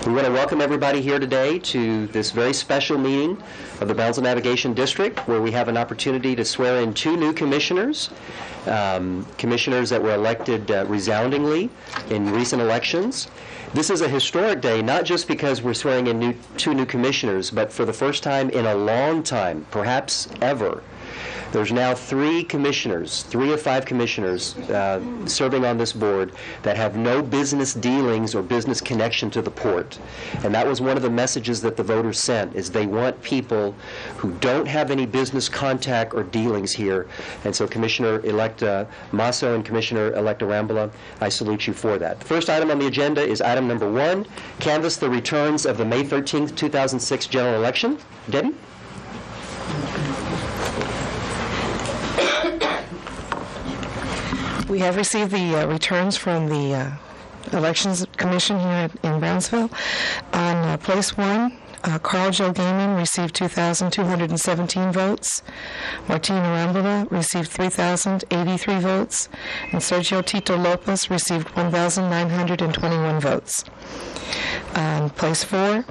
We want to welcome everybody here today to this very special meeting of the Brownsville Navigation District, where we have an opportunity to swear in two new commissioners, commissioners that were elected resoundingly in recent elections. This is a historic day, not just because we're swearing in two new commissioners, but for the first time in a long time, perhaps ever. There's now three of five commissioners serving on this board that have no business dealings or business connection to the port. And that was one of the messages that the voters sent, is they want people who don't have any business contact or dealings here. And so Commissioner-elect Masso and Commissioner-elect Arambula, I salute you for that. The first item on the agenda is item number 1, canvass the returns of the May 13th, 2006 general election. Debbie? We have received the returns from the Elections Commission here in Brownsville. On place 1, Carl Joe Gaiman received 2,217 votes. Martin Arambula received 3,083 votes. And Sergio Tito Lopez received 1,921 votes. On place 4,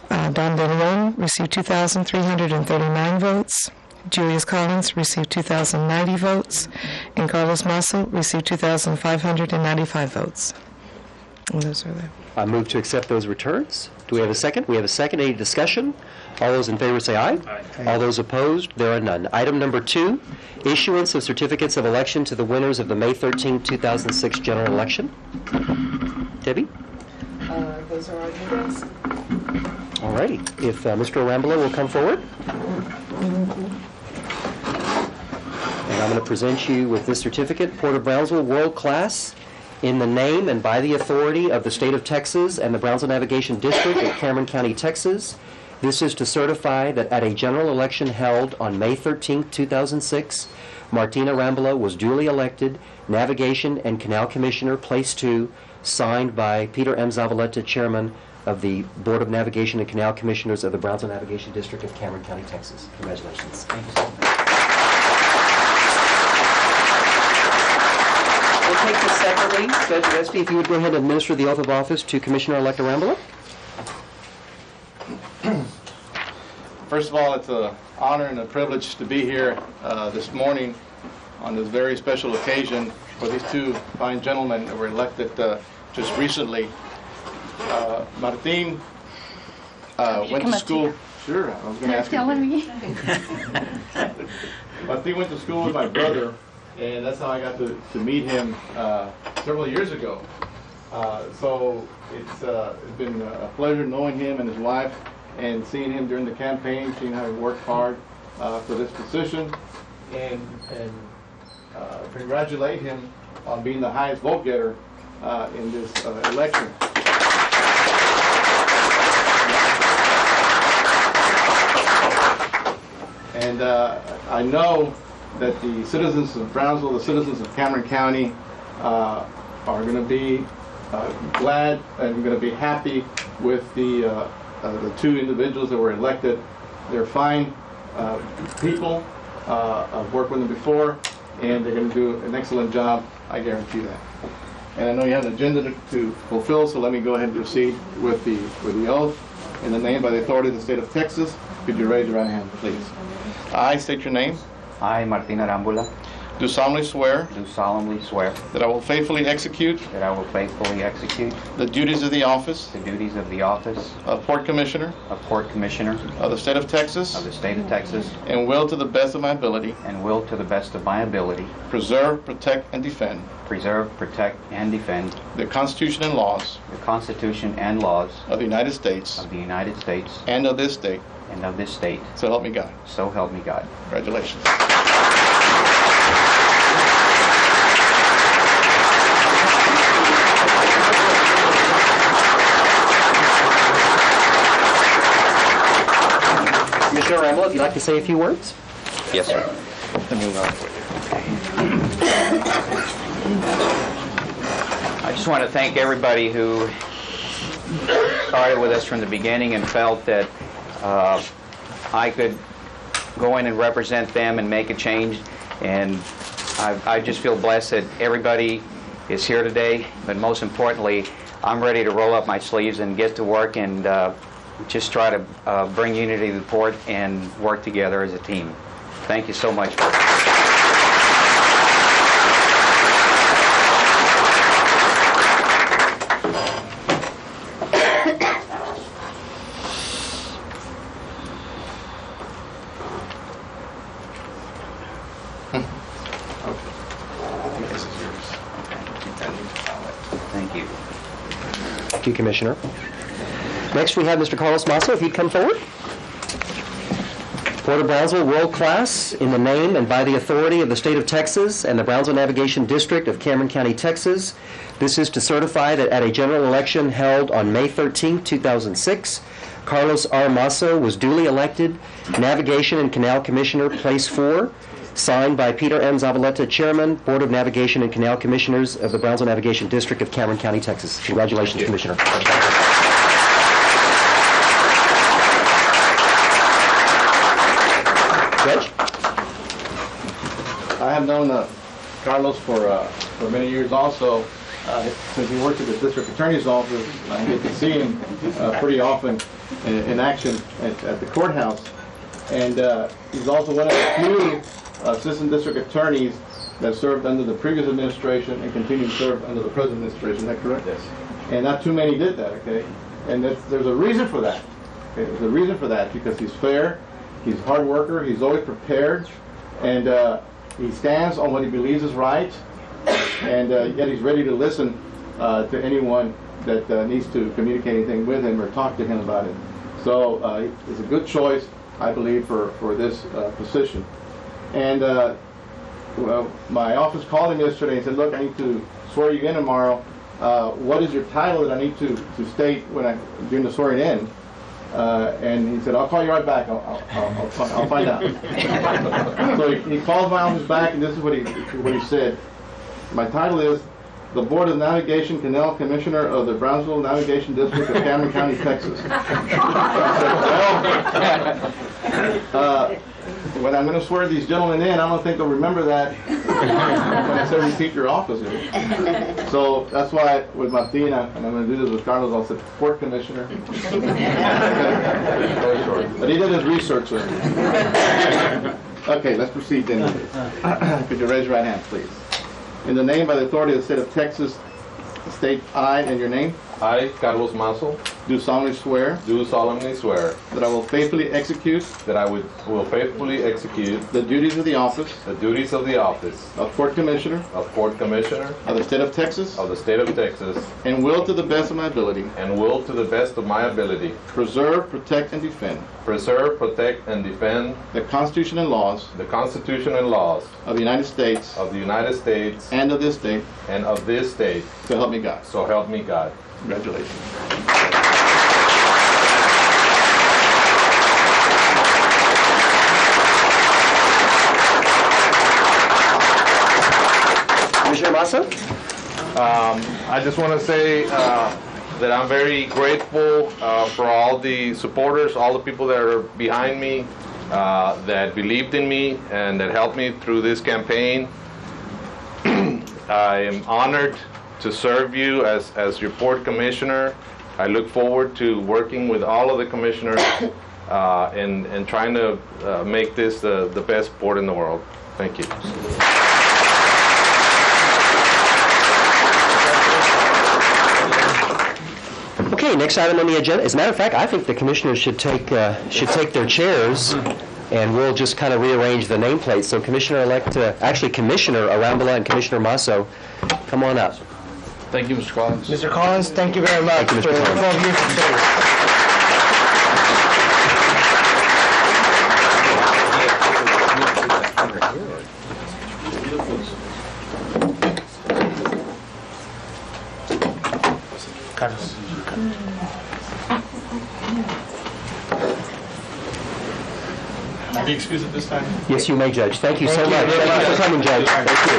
Don De Leon received 2,339 votes. Julius Collins received 2,090 votes, and Carlos Masso received 2,595 votes. And those are there. I move to accept those returns. Do we have a second? We have a second. Any discussion? All those in favor say aye. Aye. All those opposed? There are none. Item number 2, issuance of certificates of election to the winners of the May 13, 2006 general election. Debbie? Those are our details. All righty. If Mr. Arambula will come forward. And I'm going to present you with this certificate, Port of Brownsville, World Class, in the name and by the authority of the State of Texas and the Brownsville Navigation District of Cameron County, Texas. This is to certify that at a general election held on May 13, 2006, Martina Arambula was duly elected Navigation and Canal Commissioner, Place 2, signed by Peter M. Zavaleta, Chairman of the Board of Navigation and Canal Commissioners of the Brownsville Navigation District of Cameron County, Texas. Congratulations. Thank you so much. We'll take this separately. Judge Gillespie, if you would go ahead and administer the oath of office to Commissioner-elect Arambula. First of all, it's an honor and a privilege to be here this morning on this very special occasion for these two fine gentlemen that were elected just recently. Martin went to school. Sure, I was going to ask you. Martin went to school with my brother, and that's how I got to meet him several years ago. So it's been a pleasure knowing him and his wife, and seeing him during the campaign, seeing how he worked hard for this position, and congratulate him on being the highest vote getter in this election. And I know that the citizens of Brownsville, the citizens of Cameron County, are going to be glad and going to be happy with the two individuals that were elected. They're fine people. I've worked with them before, and they're going to do an excellent job. I guarantee that. And I know you have an agenda to fulfill, so let me go ahead and proceed with the oath. In the name by the authority of the State of Texas, could you raise your right hand, please? I state your name. I, Martin Arambula, Do solemnly swear do solemnly swear that I will faithfully execute that I will faithfully execute the duties of the office the duties of the office of Port Commissioner of Port Commissioner of the State of Texas, of the State of Texas, and will to the best of my ability and will to the best of my ability preserve, protect, and defend preserve, protect, and defend the Constitution and laws the Constitution and laws of the United States of the United States and of this state. and of this state. So help me God. So help me God. Congratulations. Commissioner Arambula, if you'd like to say a few words. Yes, sir. I just want to thank everybody who started with us from the beginning and felt that I could go in and represent them and make a change. And I just feel blessed that everybody is here today. But most importantly, I'm ready to roll up my sleeves and get to work and just try to bring unity to the port and work together as a team. Thank you so much. Thank you. Thank you, Commissioner. Next, we have Mr. Carlos Masso, if he'd come forward. Port of Brownsville, world class in the name and by the authority of the state of Texas and the Brownsville Navigation District of Cameron County, Texas. This is to certify that at a general election held on May 13, 2006, Carlos R. Masso was duly elected Navigation and Canal Commissioner, Place 4, signed by Peter M. Zavaleta, Chairman, Board of Navigation and Canal Commissioners of the Brownsville Navigation District of Cameron County, Texas. Congratulations, Commissioner. Judge? I have known Carlos for many years also. Since he worked at the district attorney's office, I get to see him pretty often in action at the courthouse. And he's also one of the few assistant district attorneys that served under the previous administration and continue to serve under the present administration. Is that correct? Yes. And not too many did that, okay? And there's a reason for that. Okay? There's a reason for that because he's fair, he's a hard worker, he's always prepared, and he stands on what he believes is right, and yet he's ready to listen to anyone that needs to communicate anything with him or talk to him about it. So it's a good choice, I believe, for this position. And well, my office called him yesterday and said, look, I need to swear you in tomorrow. What is your title that I need to state when during the swearing in? And he said, I'll call you right back. I'll find out. So he called my office back, and this is what he said. My title is the Board of Navigation Canal Commissioner of the Brownsville Navigation District of Cameron County, Texas. I said, well, when I'm going to swear these gentlemen in, I don't think they'll remember that when I say repeat your office. So that's why with Martina, and I'm going to do this with Carlos, I'll say Port Commissioner. But he did his research with me. Okay, let's proceed then. Could you raise your right hand, please? In the name by the authority of the state of Texas, state I and your name. I, Carlos Masso, Do solemnly swear do solemnly swear that I will faithfully execute that I will faithfully execute the duties of the office the duties of the office of Port Commissioner of Port Commissioner of the state of Texas of the state of Texas and will to the best of my ability and will to the best of my ability preserve, protect, and defend preserve, protect, and defend the Constitution and laws the Constitution and laws of the United States of the United States and of this state, and of this state, so help me God. so help me God. Congratulations. Commissioner Masso? I just want to say that I'm very grateful for all the supporters, all the people that are behind me, that believed in me and that helped me through this campaign. I am honored to serve you as your port commissioner. I look forward to working with all of the commissioners and trying to make this the best port in the world. Thank you. Okay, next item on the agenda. As a matter of fact, I think the commissioners should take their chairs, and we'll just kind of rearrange the nameplate. So Commissioner-elect, actually Commissioner Arambula and Commissioner Masso, come on up. Thank you, Mr. Collins. Mr. Collins, thank you very much Thank you, for Mr. Collins. 12 years of service. Carlos. Be excused at this time. Yes, you may, Judge. Thank you so Thank you much. very Thank you much. for coming, Judge. Thank you.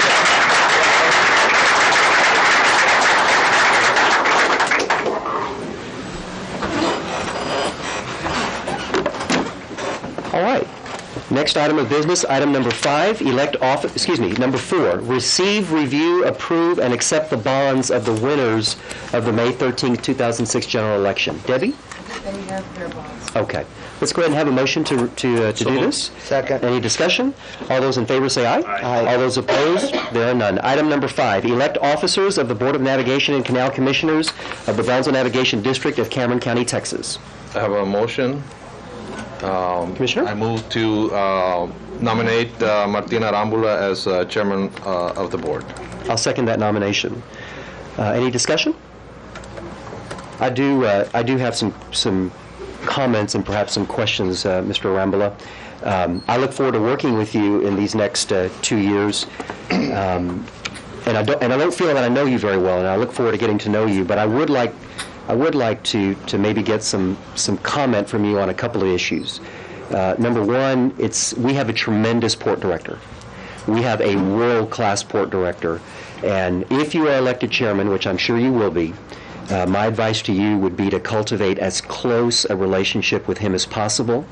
All right. next item of business, item number 5, number 4, receive, review, approve, and accept the bonds of the winners of the May 13, 2006 general election. Debbie? Then you have their bonds. Okay. Let's go ahead and have a motion to do this. Second. Any discussion? All those in favor say aye. Aye. All those opposed? There are none. Item number 5, elect officers of the Board of Navigation and Canal Commissioners of the Brownsville Navigation District of Cameron County, Texas. I have a motion. Commissioner? I move to nominate Martina Arambula as chairman of the board. I'll second that nomination. Any discussion? I do have some comments and perhaps some questions, Mr. Arambula. I look forward to working with you in these next 2 years. And I don't feel that I know you very well, and I look forward to getting to know you. But I would like to maybe get some comment from you on a couple of issues. Number one, we have a tremendous port director. We have a world-class port director, and if you are elected chairman, which I'm sure you will be, my advice to you would be to cultivate as close a relationship with him as possible.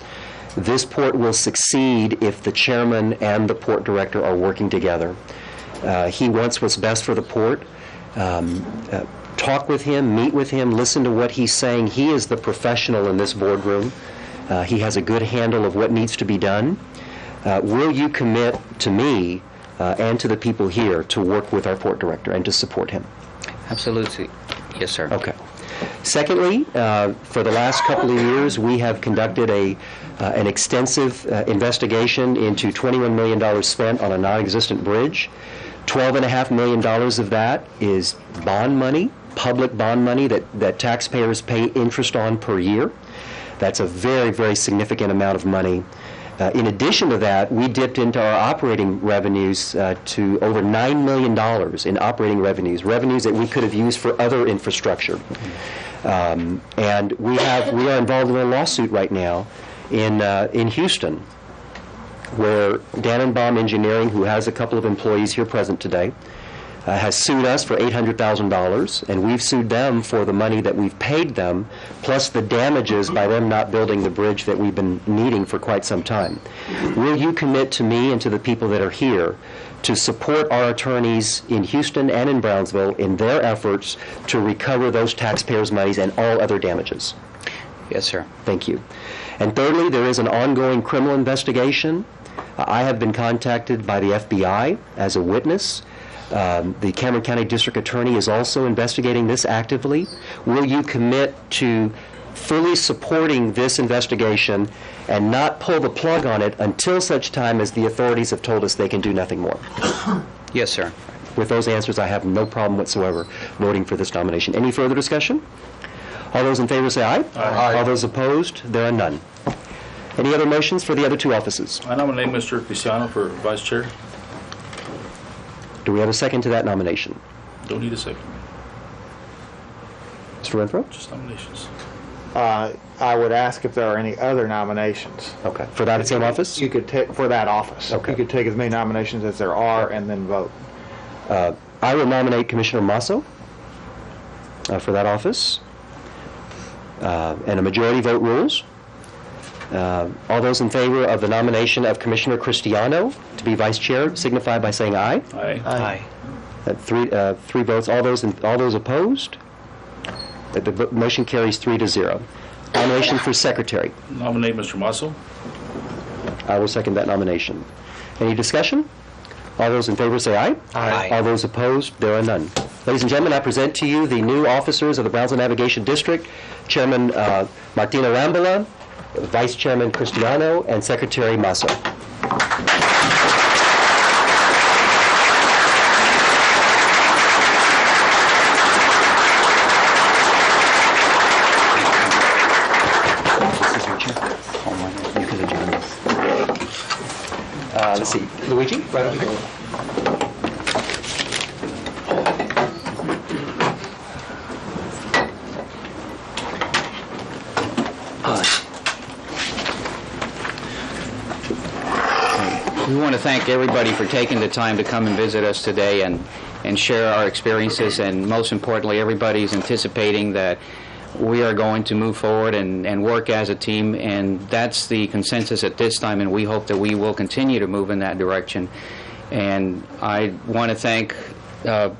This port will succeed if the chairman and the port director are working together. He wants what's best for the port. Talk with him, meet with him, listen to what he's saying. He is the professional in this boardroom. He has a good handle of what needs to be done. Will you commit to me and to the people here to work with our port director and to support him? Absolutely. Yes, sir. Okay. Secondly, for the last couple of years, we have conducted an extensive investigation into $21 million spent on a non-existent bridge. $12.5 million of that is bond money, public bond money that taxpayers pay interest on per year. That's a very, very significant amount of money. In addition to that, we dipped into our operating revenues to over $9 million in operating revenues that we could have used for other infrastructure. And we are involved in a lawsuit right now in Houston, where Dannenbaum Engineering, who has a couple of employees here present today, has sued us for $800,000, and we've sued them for the money that we've paid them, plus the damages by them not building the bridge that we've been needing for quite some time. Will you commit to me and to the people that are here to support our attorneys in Houston and in Brownsville in their efforts to recover those taxpayers' monies and all other damages? Yes, sir. Thank you. And thirdly, there is an ongoing criminal investigation. I have been contacted by the FBI as a witness. The Cameron County District Attorney is also investigating this actively. Will you commit to fully supporting this investigation and not pull the plug on it until such time as the authorities have told us they can do nothing more? Yes, sir. With those answers, I have no problem whatsoever voting for this nomination. Any further discussion? All those in favor say aye. Aye. All those opposed? There are none. Any other motions for the other two offices? I nominate Mr. Cristiano for vice chair. Do we have a second to that nomination? Don't need a second. Mr. Renfro? Just nominations. I would ask if there are any other nominations. Okay. For that same office? You could take, for that office. Okay. You could take as many nominations as there are and then vote. I will nominate Commissioner Masso for that office. And a majority vote rules. All those in favor of the nomination of Commissioner Cristiano to be vice chair signify by saying aye. Aye. Three votes. All those opposed? The motion carries 3-0. Nomination for secretary. Nominate Mr. Masso. I will second that nomination. Any discussion? All those in favor say aye. Aye. All those opposed? There are none. Ladies and gentlemen, I present to you the new officers of the Brownsville Navigation District, Chairman Martina Arambula, Vice Chairman Cristiano, and Secretary Masso. Let's see, Luigi, right over here. We want to thank everybody for taking the time to come and visit us today and share our experiences, and most importantly, everybody's anticipating that we are going to move forward and work as a team, and that's the consensus at this time, and we hope that we will continue to move in that direction. And I want to thank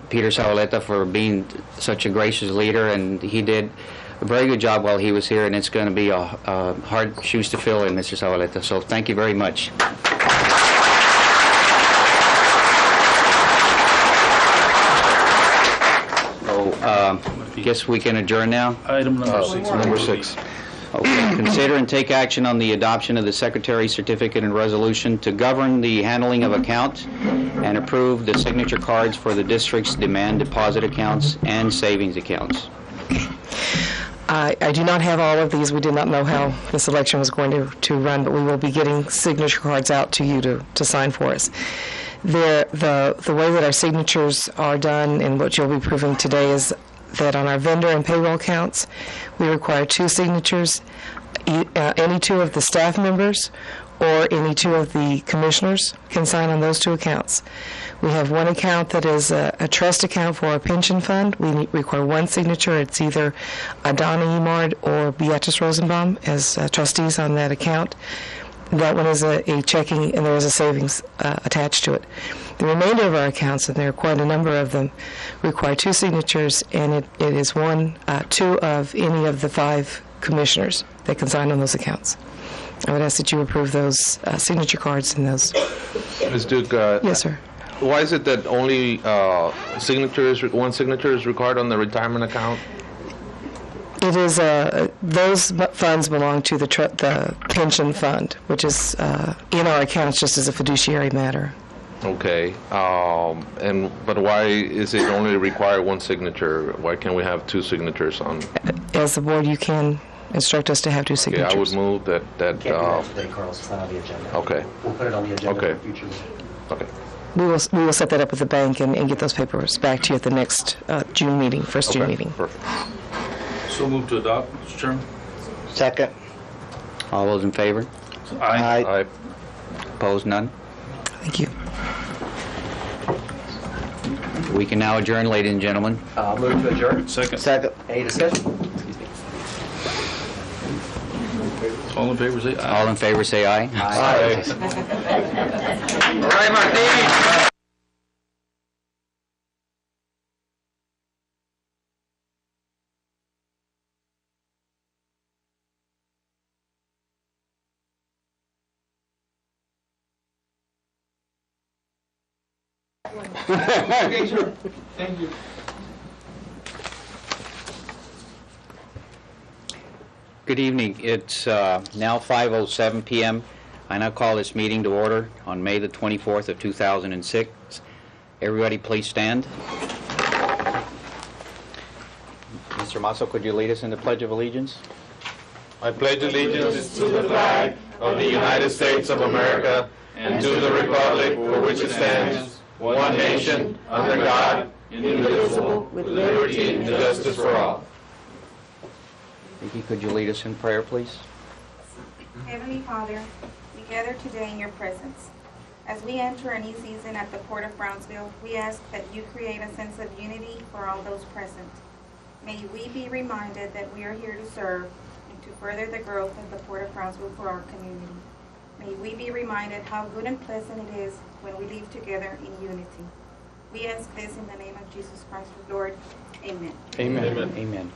Peter Zavaleta for being such a gracious leader, and he did a very good job while he was here, and it's going to be a hard shoes to fill in, Mr. Zavaleta. So thank you very much. I guess we can adjourn now. Item number 6. Number 6. Okay. Consider and take action on the adoption of the Secretary's certificate and resolution to govern the handling of accounts and approve the signature cards for the district's demand deposit accounts and savings accounts. I do not have all of these. We did not know how this election was going to run, but we will be getting signature cards out to you to sign for us. The way that our signatures are done and what you'll be proving today is that on our vendor and payroll accounts, we require 2 signatures, any 2 of the staff members or any 2 of the commissioners can sign on those 2 accounts. We have one account that is a trust account for our pension fund. We require 1 signature. It's either Donna Emard or Beatrice Rosenbaum as trustees on that account. That one is a checking, and there is a savings attached to it. The remainder of our accounts, and there are quite a number of them, require 2 signatures, and it is 2 of any of the 5 commissioners that can sign on those accounts. I would ask that you approve those signature cards and those. Ms. Duke, Yes, sir. why is it that only one signature is required on the retirement account? It is those funds belong to the pension fund, which is in our accounts just as a fiduciary matter. Okay, but why is it only require 1 signature? Why can't we have 2 signatures on? As the board, you can instruct us to have 2 signatures. Yeah, I would move that. Can't do that today, Carlos. It's not on the agenda. Okay. We'll put it on the agenda Okay. for future meeting. Okay. We will set that up with the bank and get those papers back to you at the next June meeting, first June Okay. meeting. Perfect. So move to adopt, Mr. Chairman. Second. All those in favor? Aye. Aye. Opposed? None? Thank you. We can now adjourn, ladies and gentlemen. Move to adjourn. Second. Second. Any discussion? Excuse me. All in favor, say aye. All in favor, say aye. Aye. All right, Martin. Okay, sure. Thank you. Good evening. It's now 5:07 p.m. I now call this meeting to order on May the 24th of 2006. Everybody please stand. Mr. Masso, could you lead us in the Pledge of Allegiance? I pledge allegiance to the flag of the United States of America and to the republic for which it stands, one nation, under God, indivisible, with liberty and justice for all. Vicki, could you lead us in prayer, please? Heavenly Father, we gather today in your presence. As we enter a new season at the Port of Brownsville, we ask that you create a sense of unity for all those present. May we be reminded that we are here to serve and to further the growth of the Port of Brownsville for our community. May we be reminded how good and pleasant it is when we live together in unity. We ask this in the name of Jesus Christ, our Lord. Amen. Amen. Amen.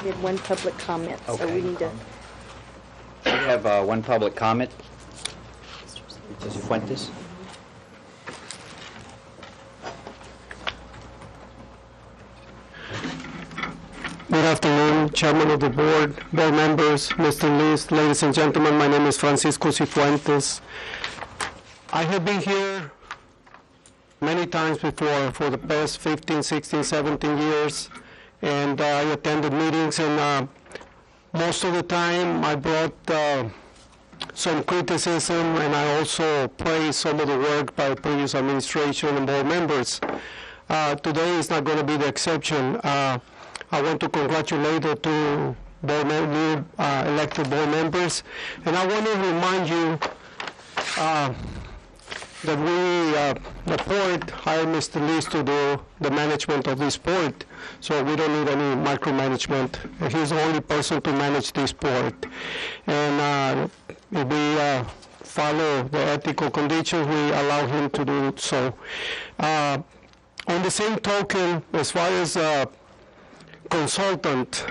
We had 1 public comment, so Okay. we need to... We have 1 public comment. Mr. Fuentes. Good afternoon, Chairman of the Board members, Mr. List, ladies and gentlemen. My name is Francisco Cifuentes. I have been here many times before for the past 15, 16, 17 years, and I attended meetings, and most of the time I brought some criticism, and I also praised some of the work by previous administration and board members. Today is not going to be the exception. I want to congratulate the 2 new elected board members, and I want to remind you that the port hired Mr. Lees to do the management of this port, so we don't need any micromanagement. He's the only person to manage this port. And if we follow the ethical conditions, we allow him to do so. On the same token, as far as consultants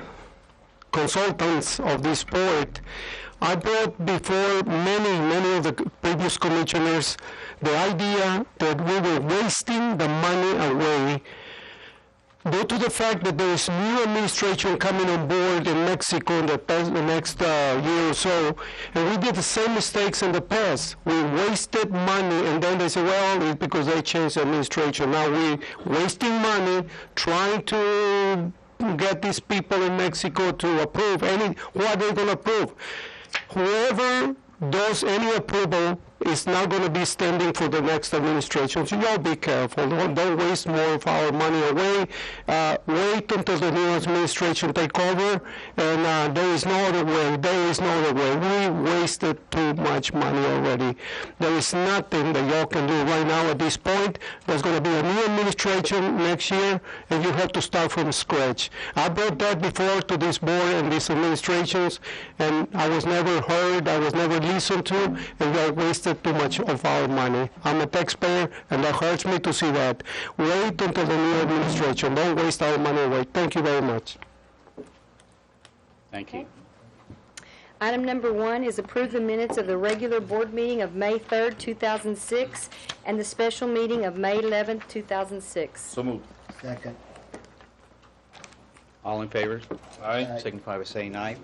of this port, I brought before many of the previous commissioners the idea that we were wasting the money away due to the fact that there is new administration coming on board in Mexico in the next year or so, and we did the same mistakes in the past. We wasted money, and then they say, well, it's because they changed the administration. Now we're wasting money trying to get these people in Mexico to approve what are they going to approve? Whoever does any approval is not going to be standing for the next administration. So y'all be careful. Don't waste more of our money away. Wait until the new administration take over, and there is no other way. There is no other way. We wasted too much money already. There is nothing that y'all can do right now at this point. There's going to be a new administration next year, and you have to start from scratch. I brought that before to this board and these administrations, and I was never heard. I was never listened to, and y'all wasted too much of our money. I'm a taxpayer, and that hurts me to see that. Wait until the new administration. Don't waste our money away. Thank you very much. Thank you. Item number 1 is approve the minutes of the regular board meeting of May 3rd, 2006, and the special meeting of May 11th, 2006. So moved. Second. All in favor? Aye. Signify by saying aye.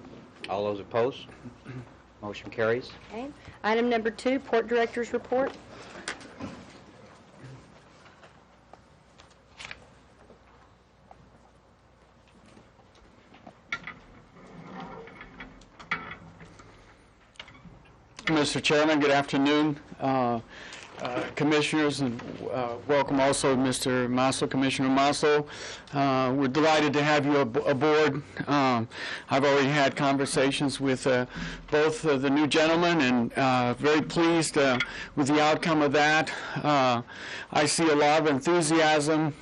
All those opposed? Motion carries. Okay. Item number 2, Port Director's Report. Mr. Chairman, good afternoon, commissioners, and welcome also Mr. Masso, Commissioner Masso. We're delighted to have you aboard. I've already had conversations with both the new gentlemen, and very pleased with the outcome of that. I see a lot of enthusiasm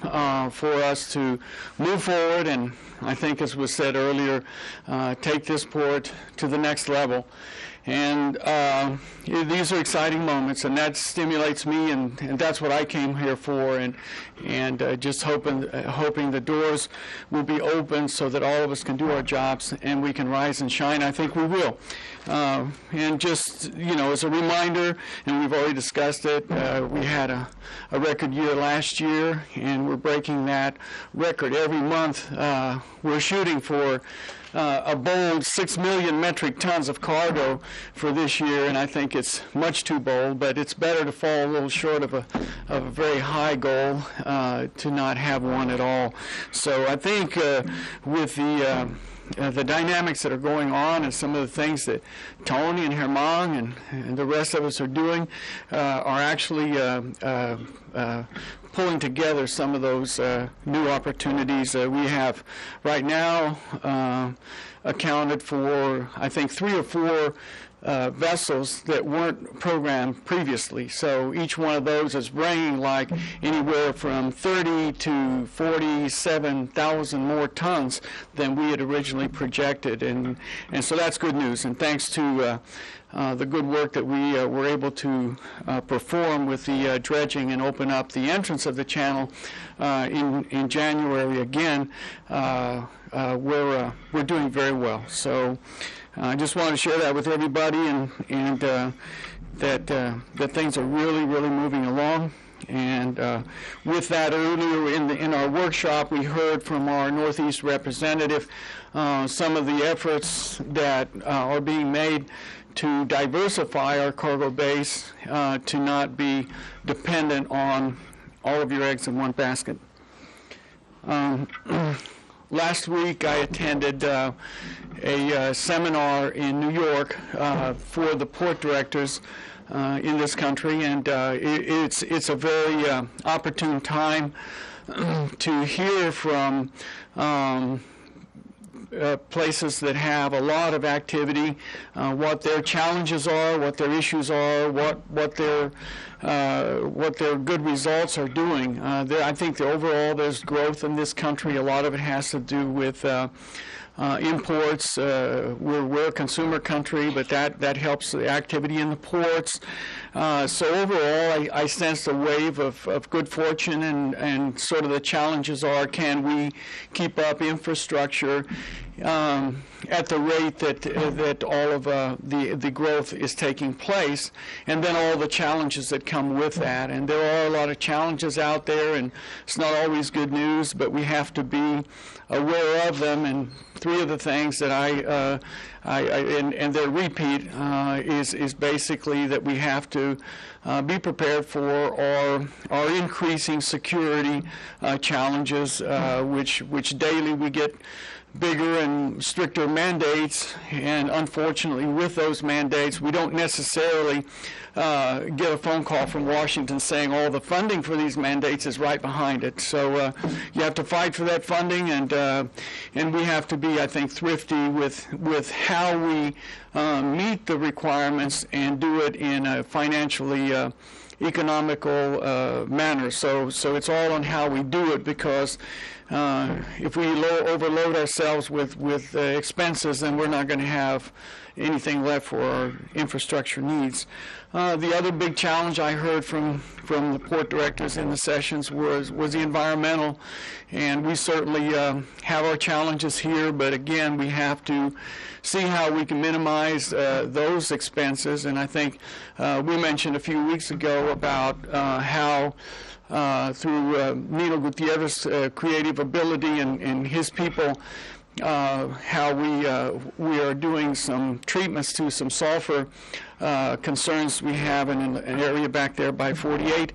for us to move forward, and I think, as was said earlier, take this port to the next level. And these are exciting moments, and that stimulates me, and that's what I came here for, and just hoping the doors will be open so that all of us can do our jobs and we can rise and shine. I think we will. And just, as a reminder, and we've already discussed it, we had a record year last year, and we're breaking that record every month. We're shooting for a bold 6 million metric tons of cargo for this year, and I think it's much too bold, but it's better to fall a little short of a very high goal to not have one at all. So I think with the dynamics that are going on and some of the things that Tony and Herman and the rest of us are doing are actually pulling together some of those new opportunities. We have right now accounted for, I think, 3 or 4 vessels that weren't programmed previously. So each one of those is bringing like anywhere from 30 to 47,000 more tons than we had originally projected. And so that's good news. And thanks to the good work that we were able to perform with the dredging and open up the entrance of the channel in January again, we're doing very well. So I just want to share that with everybody, and that things are really moving along. And with that, earlier in our workshop, we heard from our Northeast representative some of the efforts that are being made to diversify our cargo base, to not be dependent on all of your eggs in one basket. Last week, I attended a seminar in New York for the port directors in this country, and it's a very opportune time to hear from places that have a lot of activity, what their challenges are, what their issues are, what their what their good results are doing. I think overall there's growth in this country. A lot of it has to do with imports. We're a consumer country, but that helps the activity in the ports. So overall, I sensed a wave of good fortune, and sort of the challenges are, can we keep up infrastructure at the rate that all of the growth is taking place, and then all the challenges that come with that. And there are a lot of challenges out there, and it's not always good news, but we have to be aware of them. And three of the things that and their repeat is basically that we have to be prepared for our increasing security challenges, which daily we get bigger and stricter mandates, and unfortunately with those mandates we don't necessarily get a phone call from Washington saying all the funding for these mandates is right behind it. So you have to fight for that funding, and we have to be, I think, thrifty with how we meet the requirements and do it in a financially economical manner. So it's all on how we do it, because if we overload ourselves with expenses, then we're not going to have anything left for our infrastructure needs. The other big challenge I heard from the port directors in the sessions was the environmental, and we certainly have our challenges here, but again, we have to see how we can minimize those expenses. And I think we mentioned a few weeks ago about how through Nino Gutierrez's creative ability and his people, how we are doing some treatments to some sulfur concerns we have in an area back there by 48,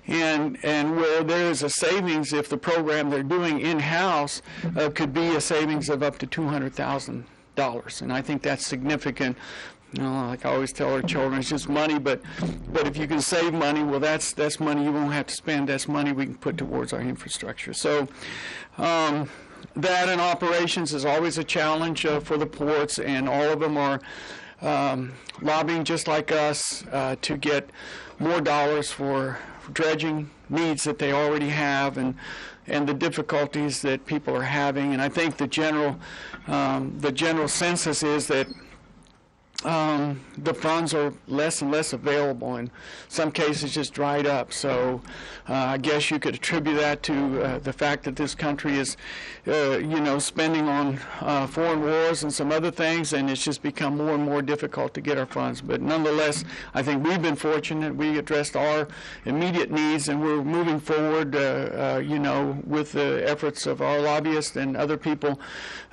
and where there is a savings if the program they're doing in-house could be a savings of up to $200,000, and I think that's significant. You know, like I always tell our children, it's just money, but if you can save money, well, that's money you won't have to spend. That's money we can put towards our infrastructure. So that and operations is always a challenge for the ports, and all of them are lobbying just like us to get more dollars for dredging needs that they already have, and the difficulties that people are having. And I think the general census is that the funds are less and less available, in some cases just dried up. So I guess you could attribute that to the fact that this country is, spending on foreign wars and some other things, and it's just become more and more difficult to get our funds. But nonetheless, I think we've been fortunate. We addressed our immediate needs, and we're moving forward, with the efforts of our lobbyists and other people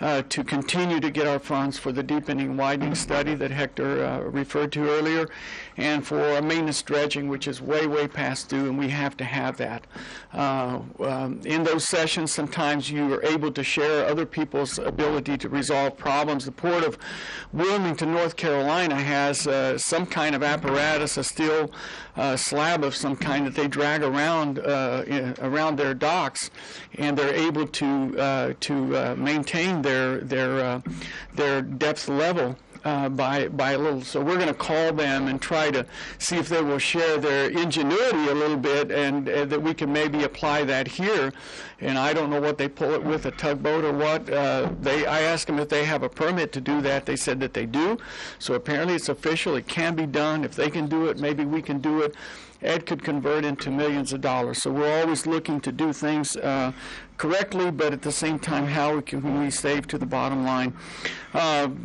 to continue to get our funds for the deepening widening study that Hector referred to earlier, and for maintenance dredging, which is way, way past due, and we have to have that. In those sessions, sometimes you are able to share other people's ability to resolve problems. The Port of Wilmington, North Carolina has some kind of apparatus, a steel slab of some kind that they drag around their docks, and they're able to maintain their depth level by a little. So we're going to call them and try to see if they will share their ingenuity a little bit, and that we can maybe apply that here. And I don't know what they pull it with, a tugboat or what. I asked them if they have a permit to do that. They said that they do. So apparently it's official. It can be done. If they can do it, maybe we can do it. It could convert into millions of dollars. So we're always looking to do things correctly, but at the same time, how can we save to the bottom line?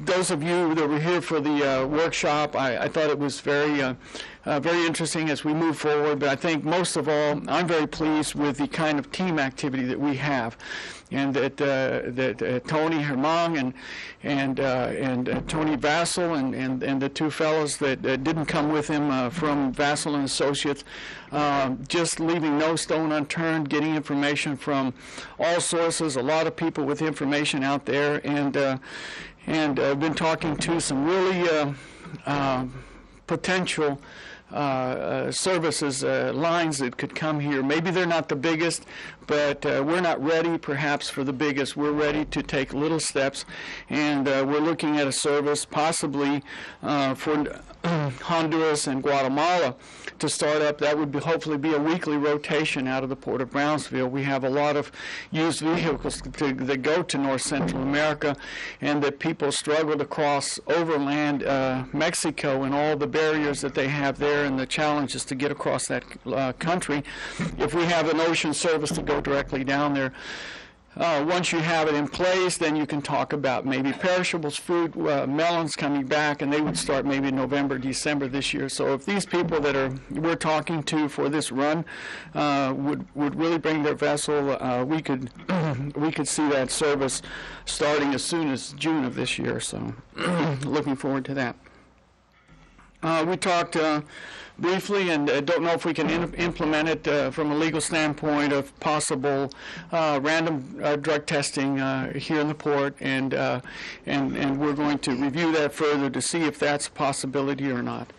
Those of you that were here for the workshop, I thought it was very interesting as we move forward, but I think most of all, I'm very pleased with the kind of team activity that we have, and that Tony Hermang and Tony Vassell and the two fellows that didn't come with him from Vassell and Associates, just leaving no stone unturned, getting information from all sources, a lot of people with information out there, and I've been talking to some really potential services lines that could come here. Maybe they're not the biggest, but we're not ready perhaps for the biggest. We're ready to take little steps, and we're looking at a service possibly for Honduras and Guatemala to start up. That would hopefully be a weekly rotation out of the Port of Brownsville. We have a lot of used vehicles that go to North Central America, and that people struggle to cross overland Mexico and all the barriers that they have there and the challenges to get across that country. If we have an ocean service to go directly down there, once you have it in place, then you can talk about maybe perishables, fruit, melons coming back, and they would start maybe in November, December this year. So if these people that we're talking to for this run would really bring their vessel, we could see that service starting as soon as June of this year. So looking forward to that. We talked briefly, and don't know if we can implement it from a legal standpoint, of possible random drug testing here in the port, and we're going to review that further to see if that's a possibility or not.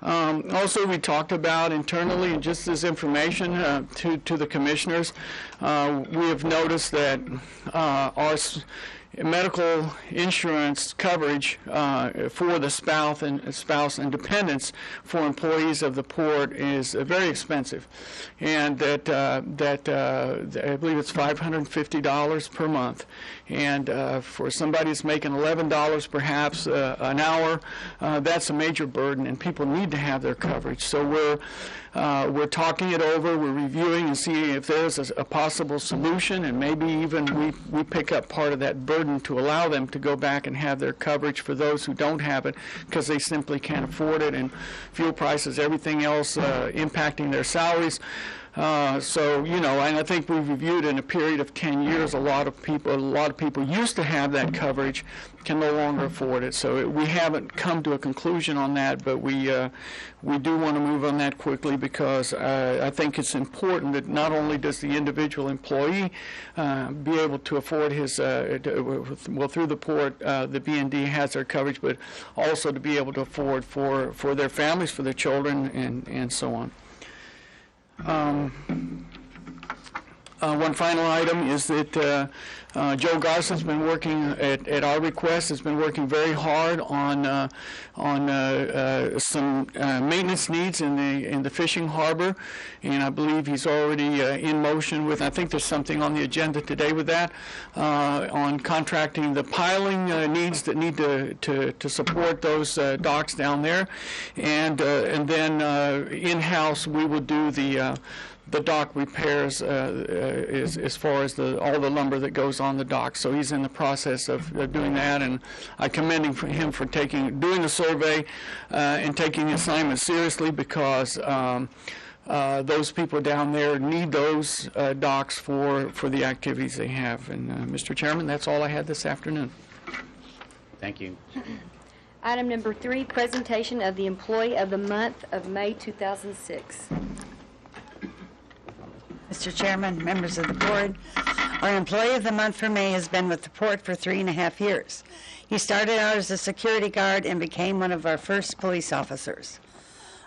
Also, we talked about internally, and just as information to the commissioners, we have noticed that our medical insurance coverage for the spouse and dependents for employees of the port is very expensive, and that I believe it's $550 per month, and for somebody that's making $11 perhaps an hour, that's a major burden, and people need to have their coverage. So we're talking it over, we're reviewing and seeing if there's a possible solution, and maybe even we pick up part of that burden to allow them to go back and have their coverage for those who don't have it because they simply can't afford it, and fuel prices, everything else impacting their salaries. So, you know, and I think we've reviewed in a period of 10 years, a lot of people used to have that coverage, can no longer afford it. So we haven't come to a conclusion on that, but we do want to move on that quickly, because I think it's important that not only does the individual employee be able to afford his, through the port, the BND has their coverage, but also to be able to afford for their families, for their children, and so on. One final item is that Joe Garson's been working at our request, has been working very hard on some maintenance needs in the fishing harbor, and I believe he's already in motion with, I think there's something on the agenda today with that, on contracting the piling needs that need to support those docks down there, and then in-house we will do the dock repairs as far as all the lumber that goes on the dock. So he's in the process of doing that, and I commend him for doing the survey and taking the assignment seriously, because those people down there need those docks for the activities they have. And Mr. Chairman, that's all I had this afternoon. Thank you. Item number 3, presentation of the Employee of the Month of May 2006. Mr. Chairman, members of the board, our Employee of the Month for May has been with the port for 3.5 years. He started out as a security guard and became one of our first police officers.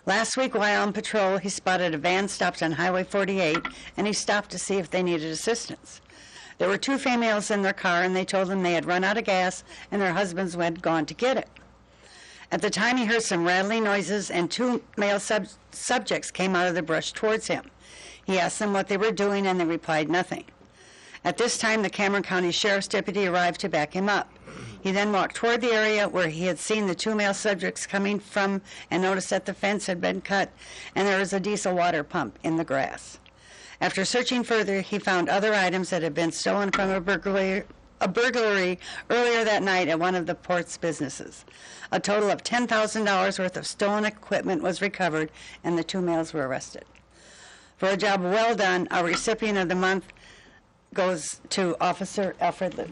Last week, while on patrol, he spotted a van stopped on Highway 48, and he stopped to see if they needed assistance. There were 2 females in their car, and they told him they had run out of gas and their husbands had gone to get it. At the time, he heard some rattling noises, and 2 male subjects came out of the brush towards him. He asked them what they were doing, and they replied nothing. At this time, the Cameron County Sheriff's deputy arrived to back him up. He then walked toward the area where he had seen the 2 male subjects coming from and noticed that the fence had been cut and there was a diesel water pump in the grass. After searching further, he found other items that had been stolen from a burglary earlier that night at one of the port's businesses. A total of $10,000 worth of stolen equipment was recovered, and the 2 males were arrested. For a job well done, our recipient of the month goes to Officer Alfred Liu.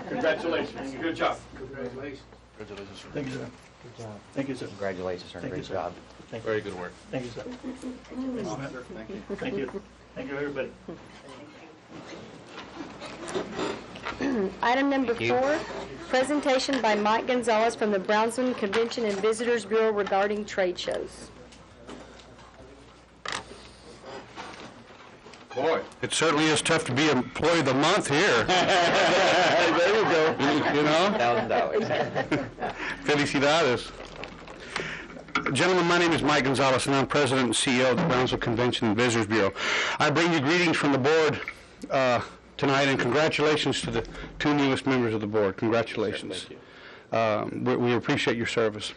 Congratulations. Good job. Congratulations. Congratulations, sir. Thank you, sir. Good job. Thank you, sir. Congratulations, sir. Thank Great you, sir. job. Very good work. Thank you, sir. Thank you. Thank you. Thank you, everybody. Item number Thank you. 4, presentation by Mike Gonzalez from the Brownsville Convention and Visitors Bureau regarding trade shows. Boy, it certainly is tough to be Employee of the Month here. There you go. You know? $1,000. Felicidades. Gentlemen, my name is Mike Gonzalez, and I'm President and CEO of the Brownsville Convention and Visitors Bureau. I bring you greetings from the board tonight, and congratulations to the two newest members of the board. Congratulations. We appreciate your service.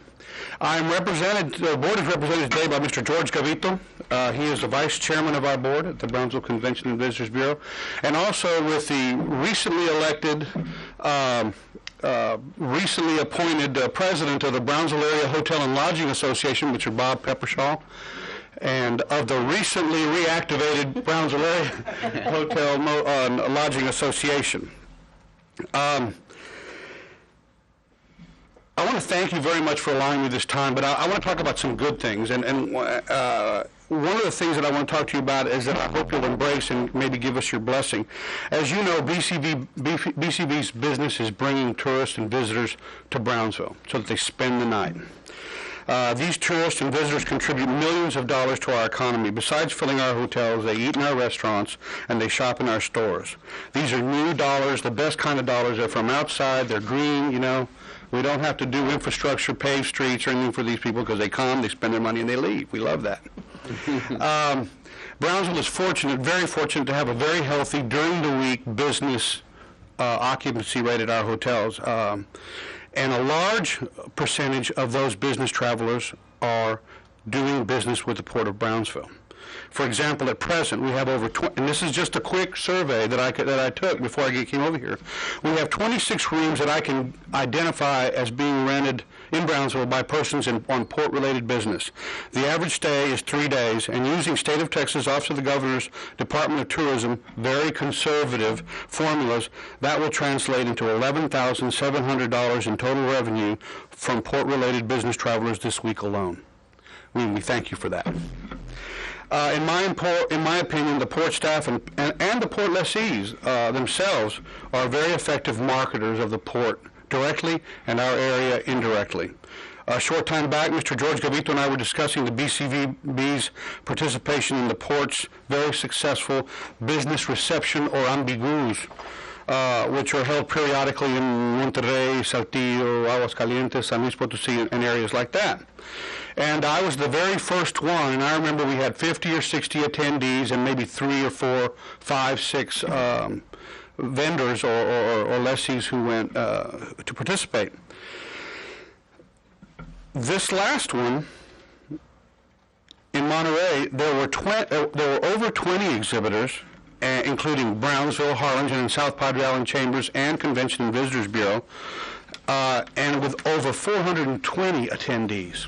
I'm represented, the board is represented today by Mr. George Gavito. He is the vice chairman of our board at the Brownsville Convention and Visitors Bureau, and also with the recently elected, recently appointed president of the Brownsville Area Hotel and Lodging Association, Mr. Bob Peppershaw, and of the recently reactivated Brownsville Area Hotel and Lodging Association. I want to thank you very much for allowing me this time, but I want to talk about some good things. And one of the things that I want to talk to you about is that I hope you'll embrace and maybe give us your blessing. As you know, BCV's business is bringing tourists and visitors to Brownsville so that they spend the night. These tourists and visitors contribute millions of dollars to our economy. Besides filling our hotels, they eat in our restaurants, and they shop in our stores. These are new dollars, the best kind of dollars. They're from outside, they're green, you know. We don't have to do infrastructure, pave streets, or anything for these people because they come, they spend their money, and they leave. We love that. Brownsville is fortunate, very fortunate, to have a very healthy, during-the-week business occupancy rate at our hotels. And a large percentage of those business travelers are doing business with the Port of Brownsville. For example, at present, we have over 20, and this is just a quick survey that I took before I came over here. We have 26 rooms that I can identify as being rented in Brownsville by persons on port-related business. The average stay is 3 days, and using State of Texas Office of the Governor's Department of Tourism, very conservative formulas, that will translate into $11,700 in total revenue from port-related business travelers this week alone. We thank you for that. In my opinion, the port staff and the port lessees themselves are very effective marketers of the port directly and our area indirectly. A short time back, Mr. George Gavito and I were discussing the BCVB's participation in the port's very successful business reception or ambigus, which are held periodically in Monterrey, Saltillo, Aguascalientes, San Luis Potosí, and areas like that. And I was the very first one, and I remember we had 50 or 60 attendees and maybe 3 or 4, 5, 6 vendors or lessees who went to participate. This last one, in Monterey, there were over 20 exhibitors, including Brownsville, Harlingen, and South Padre Island Chambers and Convention and Visitors Bureau, and with over 420 attendees.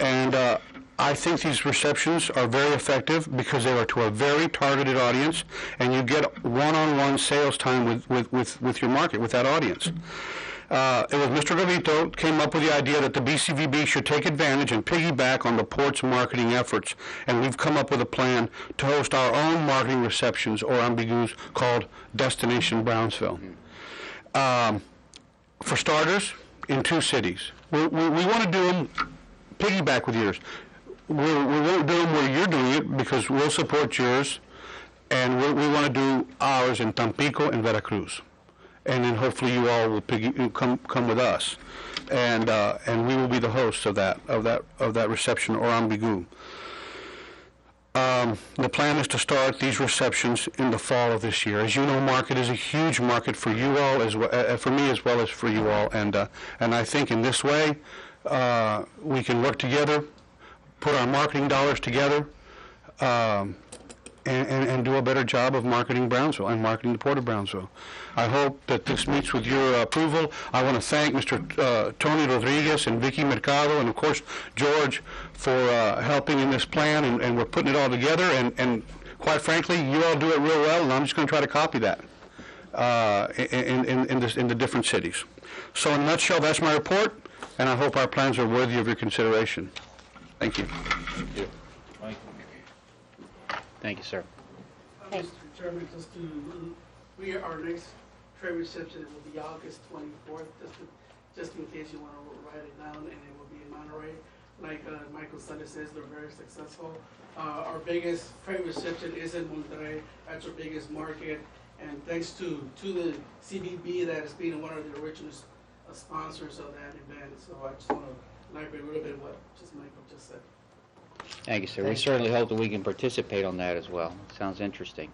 And I think these receptions are very effective because they are to a very targeted audience, and you get one-on-one sales time with your market, with that audience. It was Mr. Gavito came up with the idea that the BCVB should take advantage and piggyback on the port's marketing efforts, and we've come up with a plan to host our own marketing receptions or ambigus called Destination Brownsville. For starters, in 2 cities. We want to do them piggyback with yours. We won't do them where you're doing it because we'll support yours, and we want to do ours in Tampico and Veracruz. And then hopefully you all will come with us, and we will be the hosts of that reception or ambigu. The plan is to start these receptions in the fall of this year. As you know, market is a huge market for you all, as well, for me as well as for you all, and I think in this way we can work together, put our marketing dollars together, and do a better job of marketing Brownsville and marketing the Port of Brownsville. I hope that this meets with your approval. I want to thank Mr. Tony Rodriguez and Vicky Mercado and, of course, George for helping in this plan, and we're putting it all together, and quite frankly, you all do it real well, and I'm just going to try to copy that in the different cities. So in a nutshell, that's my report, and I hope our plans are worthy of your consideration. Thank you. Thank you. Thank you, sir. Mr. Chairman, our next trade reception will be August 24th, just in case you want to write it down, and it will be in Monterey. like Michael Sunday says, they're very successful. Our biggest trade reception is in Monterrey. That's our biggest market. And thanks to the CBB that has been one of the original sponsors of that event. So I just want to elaborate a little bit what Michael just said. Thank you, sir. We certainly hope that we can participate on that as well. Sounds interesting.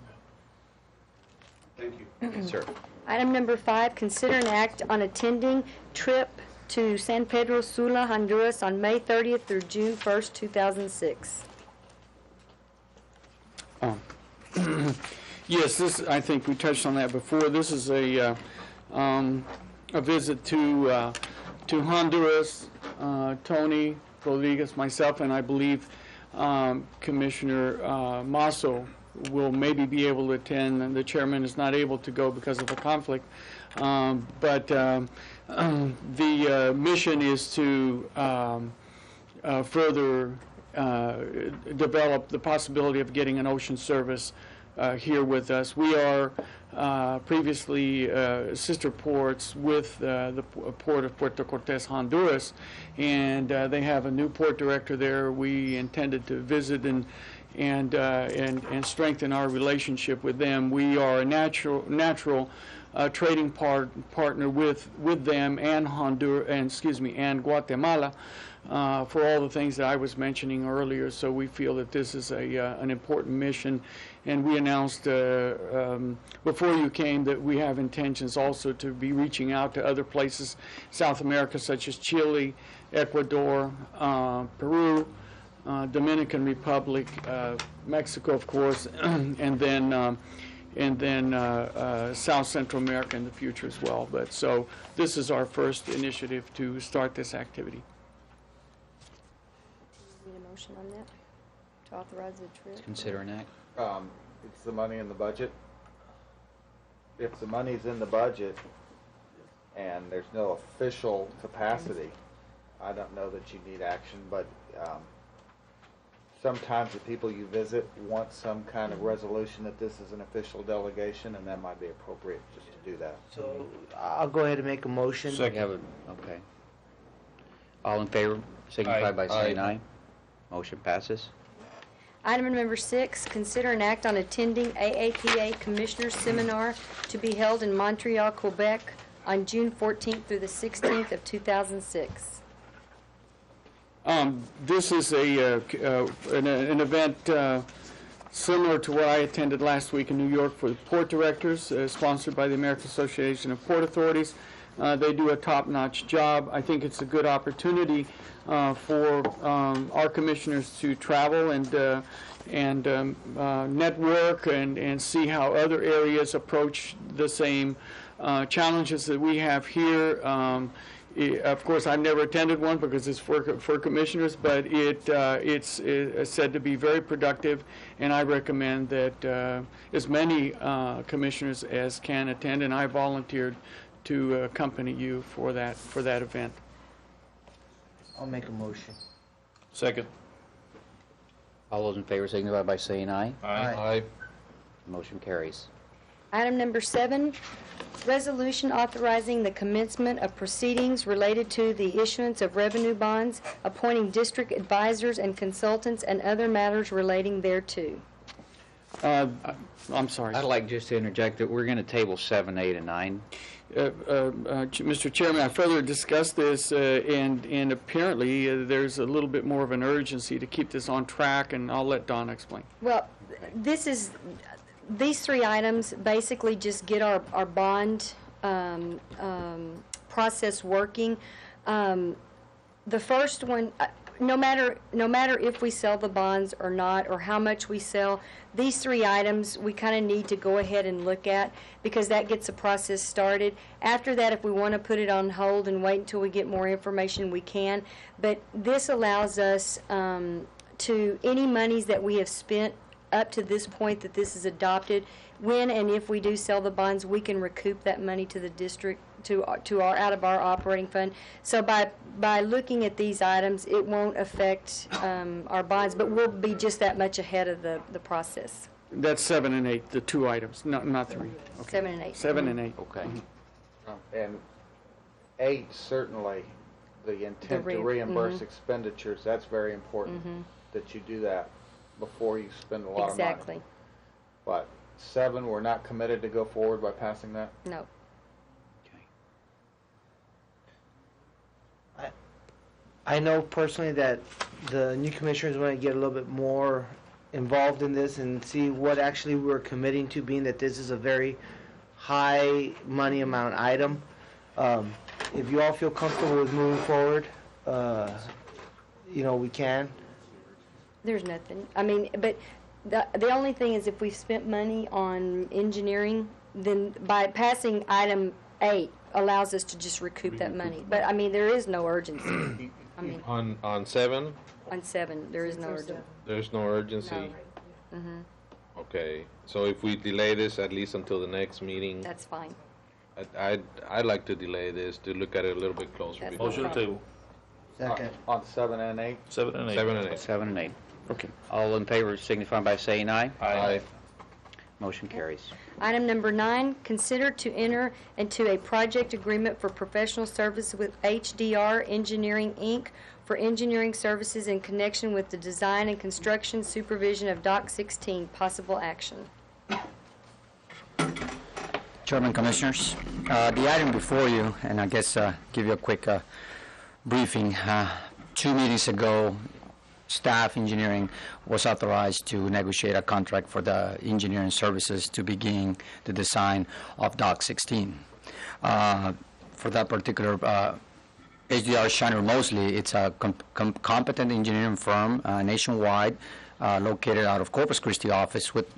Thank you. Yes, sir. Item number 5, consider an act on attending trip to San Pedro Sula, Honduras on May 30th through June 1st, 2006. Yes, this, I think we touched on that before. This is a visit to Honduras. Tony Rodriguez, myself, and I believe Commissioner Masso will maybe be able to attend, and the chairman is not able to go because of a conflict. But the mission is to further develop the possibility of getting an ocean service here with us. We are previously sister ports with the port of Puerto Cortes, Honduras, and they have a new port director there. We intended to visit and strengthen our relationship with them. We are a natural trading partner with them and and Guatemala for all the things that I was mentioning earlier. So we feel that this is an important mission, and we announced before you came that we have intentions also to be reaching out to other places, South America, such as Chile, Ecuador, Peru, Dominican Republic, Mexico, of course, and then South Central America in the future as well. But so this is our first initiative to start this activity. Need a motion on that to authorize the trip? Consider an act. It's the money in the budget. If the money's in the budget and there's no official capacity, I don't know that you need action, but sometimes the people you visit want some kind of resolution that this is an official delegation, and that might be appropriate just to do that. So I'll go ahead and make a motion. Okay. All in favor, signify by saying aye. Motion passes. Item number 6, consider an act on attending AAPA Commissioners Seminar to be held in Montreal, Quebec on June 14th through the 16th of 2006. This is an event similar to what I attended last week in New York for the port directors, sponsored by the American Association of Port Authorities. They do a top-notch job. I think it's a good opportunity for our commissioners to travel and network and see how other areas approach the same challenges that we have here. Of course, I've never attended one because it's for commissioners, but it's said to be very productive, and I recommend that as many commissioners as can attend, and I volunteered to accompany you for that event. I'll make a motion. Second. All those in favor signify by saying aye. Aye. Motion carries. Item number 7, resolution authorizing the commencement of proceedings related to the issuance of revenue bonds, appointing district advisors and consultants, and other matters relating thereto. I'm sorry. I'd like just to interject that we're going to table 7, 8, and 9. Mr. Chairman, I further discussed this, and apparently there's a little bit more of an urgency to keep this on track, and I'll let Donna explain. Well, these 3 items basically just get our bond process working. The first one, no matter if we sell the bonds or not, or how much we sell, these 3 items we kind of need to go ahead and look at, because that gets the process started. After that, if we want to put it on hold and wait until we get more information, we can. But this allows us to, any monies that we have spent up to this point that this is adopted, when and if we do sell the bonds, we can recoup that money to the district, out of our operating fund. So by looking at these items, it won't affect our bonds, but we'll be just that much ahead of the process. That's 7 and 8, the 2 items, not 3. Okay. 7 and 8. 7 and 8. Okay. And 8 certainly the intent to reimburse expenditures, that's very important, that you do that before you spend a lot of money. Exactly. But 7, we're not committed to go forward by passing that? No. I know personally that the new commissioners want to get a little bit more involved in this and see what actually we're committing to, being that this is a very high money amount item. If you all feel comfortable with moving forward, we can. There's nothing. I mean, but the only thing is if we've spent money on engineering, then by passing item 8 allows us to just recoup that money. But I mean, there is no urgency. I mean, On 7, on 7, there is no urgency. there's no urgency. No. Okay, so if we delay this at least until the next meeting, That's fine. I'd like to delay this to look at it a little bit closer. That's because- no problem. Second. On 7 and 8? 7 and 8. 7 and 8. 7 and 8. Okay. All in favor signify by saying aye. Aye. Motion carries. Item number 9, consider to enter into a project agreement for professional services with HDR Engineering, Inc. for engineering services in connection with the design and construction supervision of Dock 16. Possible action. Chairman, Commissioners, the item before you, and I guess give you a quick briefing. 2 meetings ago, staff engineering was authorized to negotiate a contract for the engineering services to begin the design of Dock 16. For that particular HDR Shiner Mosley, it's a competent engineering firm nationwide, located out of Corpus Christi office. With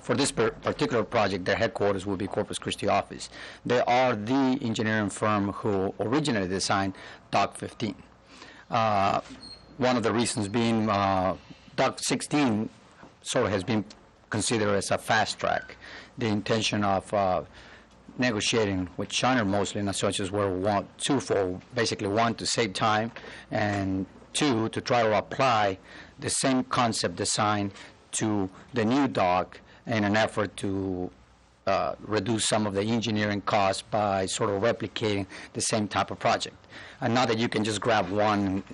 for this particular project, their headquarters will be Corpus Christi office. They are the engineering firm who originally designed Dock 15. One of the reasons being Dock 16 sort of has been considered as a fast track. The intention of negotiating with Shiner Mosley and Associates were twofold. Basically, 1, to save time, and 2, to try to apply the same concept design to the new dock in an effort to reduce some of the engineering costs by sort of replicating the same type of project. And not that you can just grab one and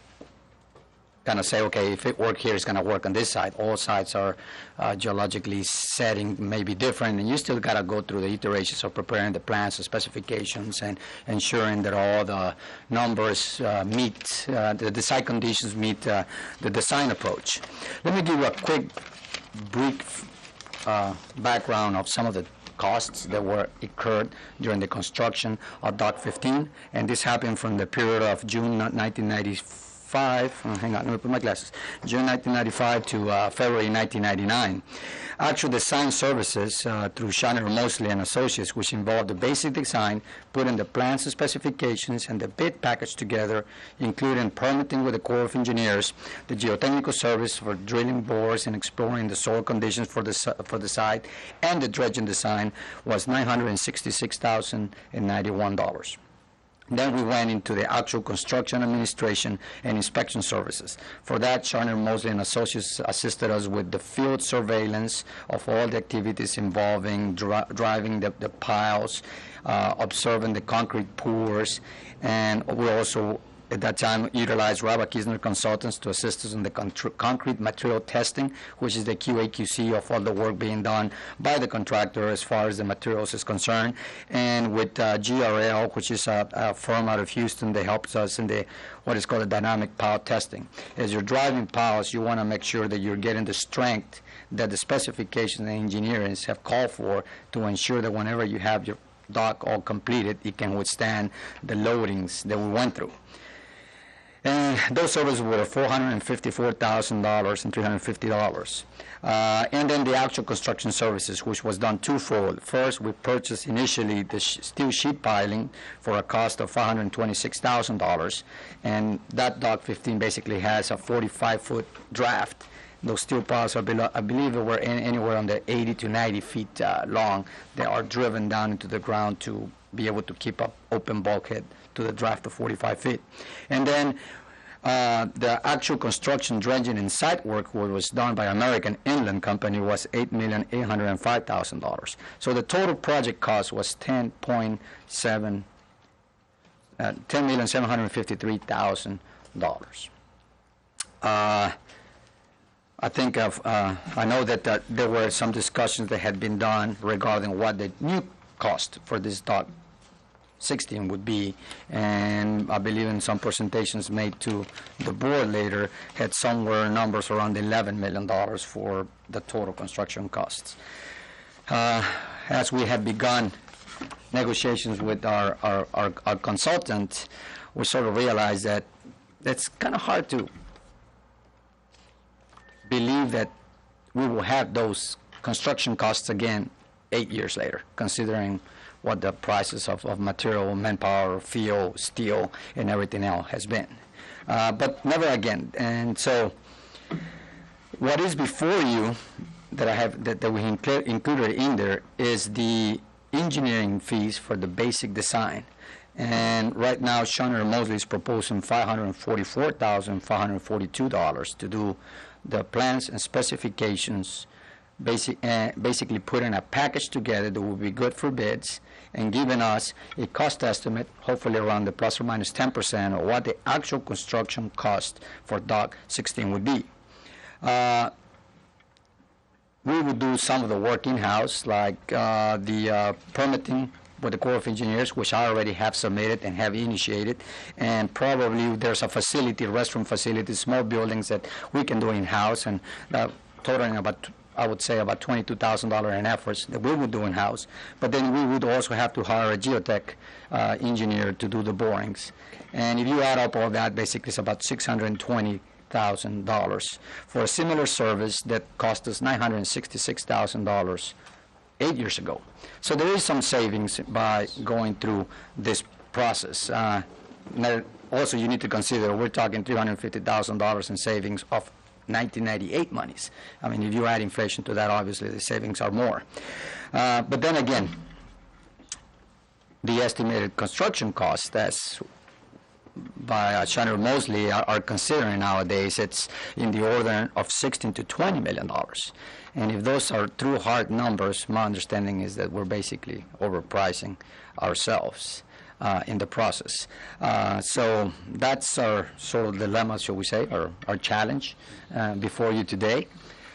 kind of say, okay, if it worked here, it's going to work on this side. All sides are geologically setting may be different, and you still got to go through the iterations of preparing the plans, the specifications, and ensuring that all the numbers meet, the design conditions meet the design approach. Let me give you a quick, brief background of some of the costs that were incurred during the construction of Dock 15, and this happened from the period of June 1995. Hang on, let me put my glasses. June 1995 to February 1999. Actual design services through Shiner Mosley and Associates, which involved the basic design, putting the plans and specifications and the bid package together, including permitting with the Corps of Engineers, the geotechnical service for drilling bores and exploring the soil conditions for the site, and the dredging design was $966,091. Then we went into the actual construction administration and inspection services. For that, Shiner Mosley and Associates assisted us with the field surveillance of all the activities involving driving the piles, observing the concrete pours, and we also at that time utilized Rabba Kisner Consultants to assist us in the concrete material testing, which is the QA/QC of all the work being done by the contractor as far as the materials is concerned. And with GRL, which is a firm out of Houston, that helps us in the what is called the dynamic pile testing. As you're driving piles, you want to make sure that you're getting the strength that the specifications and engineering have called for to ensure that whenever you have your dock all completed, it can withstand the loadings that we went through. And those services were $454,000 and $350. And then the actual construction services, which was done twofold. First, we purchased initially the steel sheet piling for a cost of $526,000. And that Dock 15 basically has a 45-foot draft. Those steel piles, I believe, were anywhere on the 80 to 90 feet long. They are driven down into the ground to be able to keep up open bulkhead to the draft of 45 feet. And then the actual construction, dredging, and site work, what was done by American Inland Company, was $8,805,000. So the total project cost was $10.7 $10,753,000. I think I know that there were some discussions that had been done regarding what the new cost for this Dock 16 would be, and I believe in some presentations made to the board later had somewhere numbers around $11 million for the total construction costs. As we have begun negotiations with our consultant, we sort of realized that it's kind of hard to believe that we will have those construction costs again 8 years later, considering what the prices of material, manpower, fuel, steel, and everything else has been. But never again. And so what is before you that I have that we included in there is the engineering fees for the basic design. And right now, Shiner Mosley is proposing $544,542 to do the plans and specifications, basically putting a package together that will be good for bids and giving us a cost estimate, hopefully around the plus or minus 10% of what the actual construction cost for Dock 16 would be. We would do some of the work in-house, like the permitting with the Corps of Engineers, which I already have submitted and have initiated, and probably there's a facility, restroom facility, small buildings that we can do in-house, and totaling about, I would say, about $22,000 in efforts that we would do in-house. But then we would also have to hire a geotech engineer to do the borings. And if you add up all that, basically it's about $620,000 for a similar service that cost us $966,000 8 years ago. So there is some savings by going through this process. Also, you need to consider we're talking $350,000 in savings of 1998 monies. I mean, if you add inflation to that, obviously the savings are more. But then again, the estimated construction costs that's by Shiner Mosley are considering nowadays, it's in the order of $16 to $20 million. And if those are true hard numbers, my understanding is that we're basically overpricing ourselves in the process. So that's our sort of dilemma, shall we say, or our challenge before you today.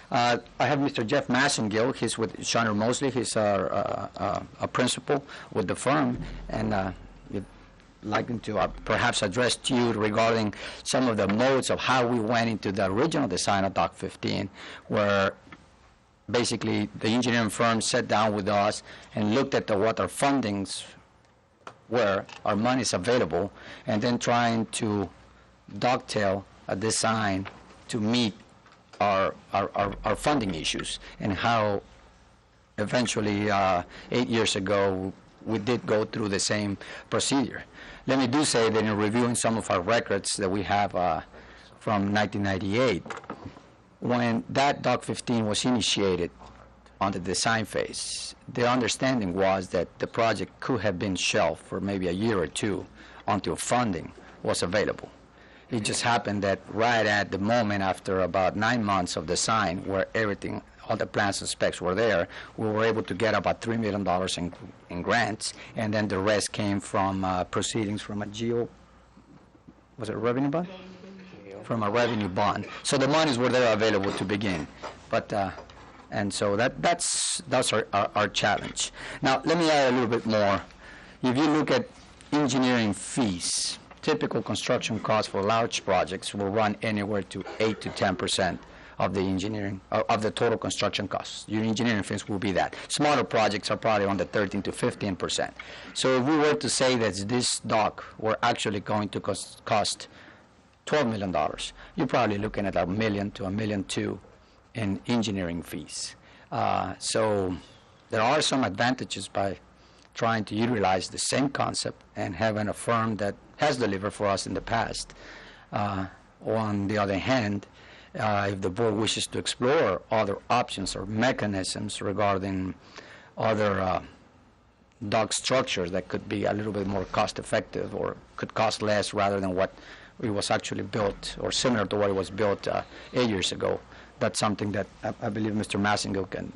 I have Mr. Jeff Massengill. He's with Shiner Mosley. He's a principal with the firm, and like to perhaps address to you regarding some of the modes of how we went into the original design of Dock 15, where basically the engineering firm sat down with us and looked at what our fundings were, our monies available, and then trying to dovetail a design to meet our funding issues, and how eventually 8 years ago we did go through the same procedure. Let me do say that in reviewing some of our records that we have from 1998, when that Dock 15 was initiated on the design phase, the understanding was that the project could have been shelved for maybe a year or two until funding was available. It just happened that right at the moment, after about 9 months of design, where everything, all the plans and specs were there, we were able to get about $3 million in grants, and then the rest came from proceedings from a was it a revenue bond? From a revenue bond. So the monies were there available to begin. But and so that's our challenge. Now, let me add a little bit more. If you look at engineering fees, typical construction costs for large projects will run anywhere to 8 to 10% of the engineering, of the total construction costs. Your engineering fees will be that. Smaller projects are probably on the 13 to 15%. So if we were to say that this dock were actually going to cost $12 million, you're probably looking at $1 million to $1.2 million in engineering fees. So there are some advantages by trying to utilize the same concept and having a firm that has delivered for us in the past. On the other hand, if the board wishes to explore other options or mechanisms regarding other dock structures that could be a little bit more cost effective or could cost less rather than what it was actually built, or similar to what it was built 8 years ago, that's something that I believe Mr. Massengill can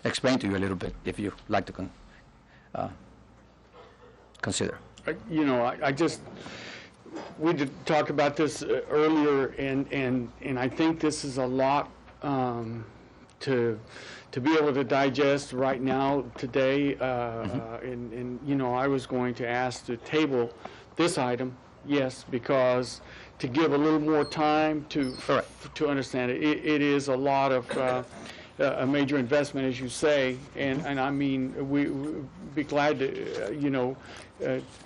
explain to you a little bit if you'd like to consider. I just, we did talk about this earlier, and I think this is a lot to be able to digest right now, today. And I was going to ask to table this item, yes, because to give a little more time to understand it. It is a lot of a major investment, as you say, and I mean, we'd be glad to,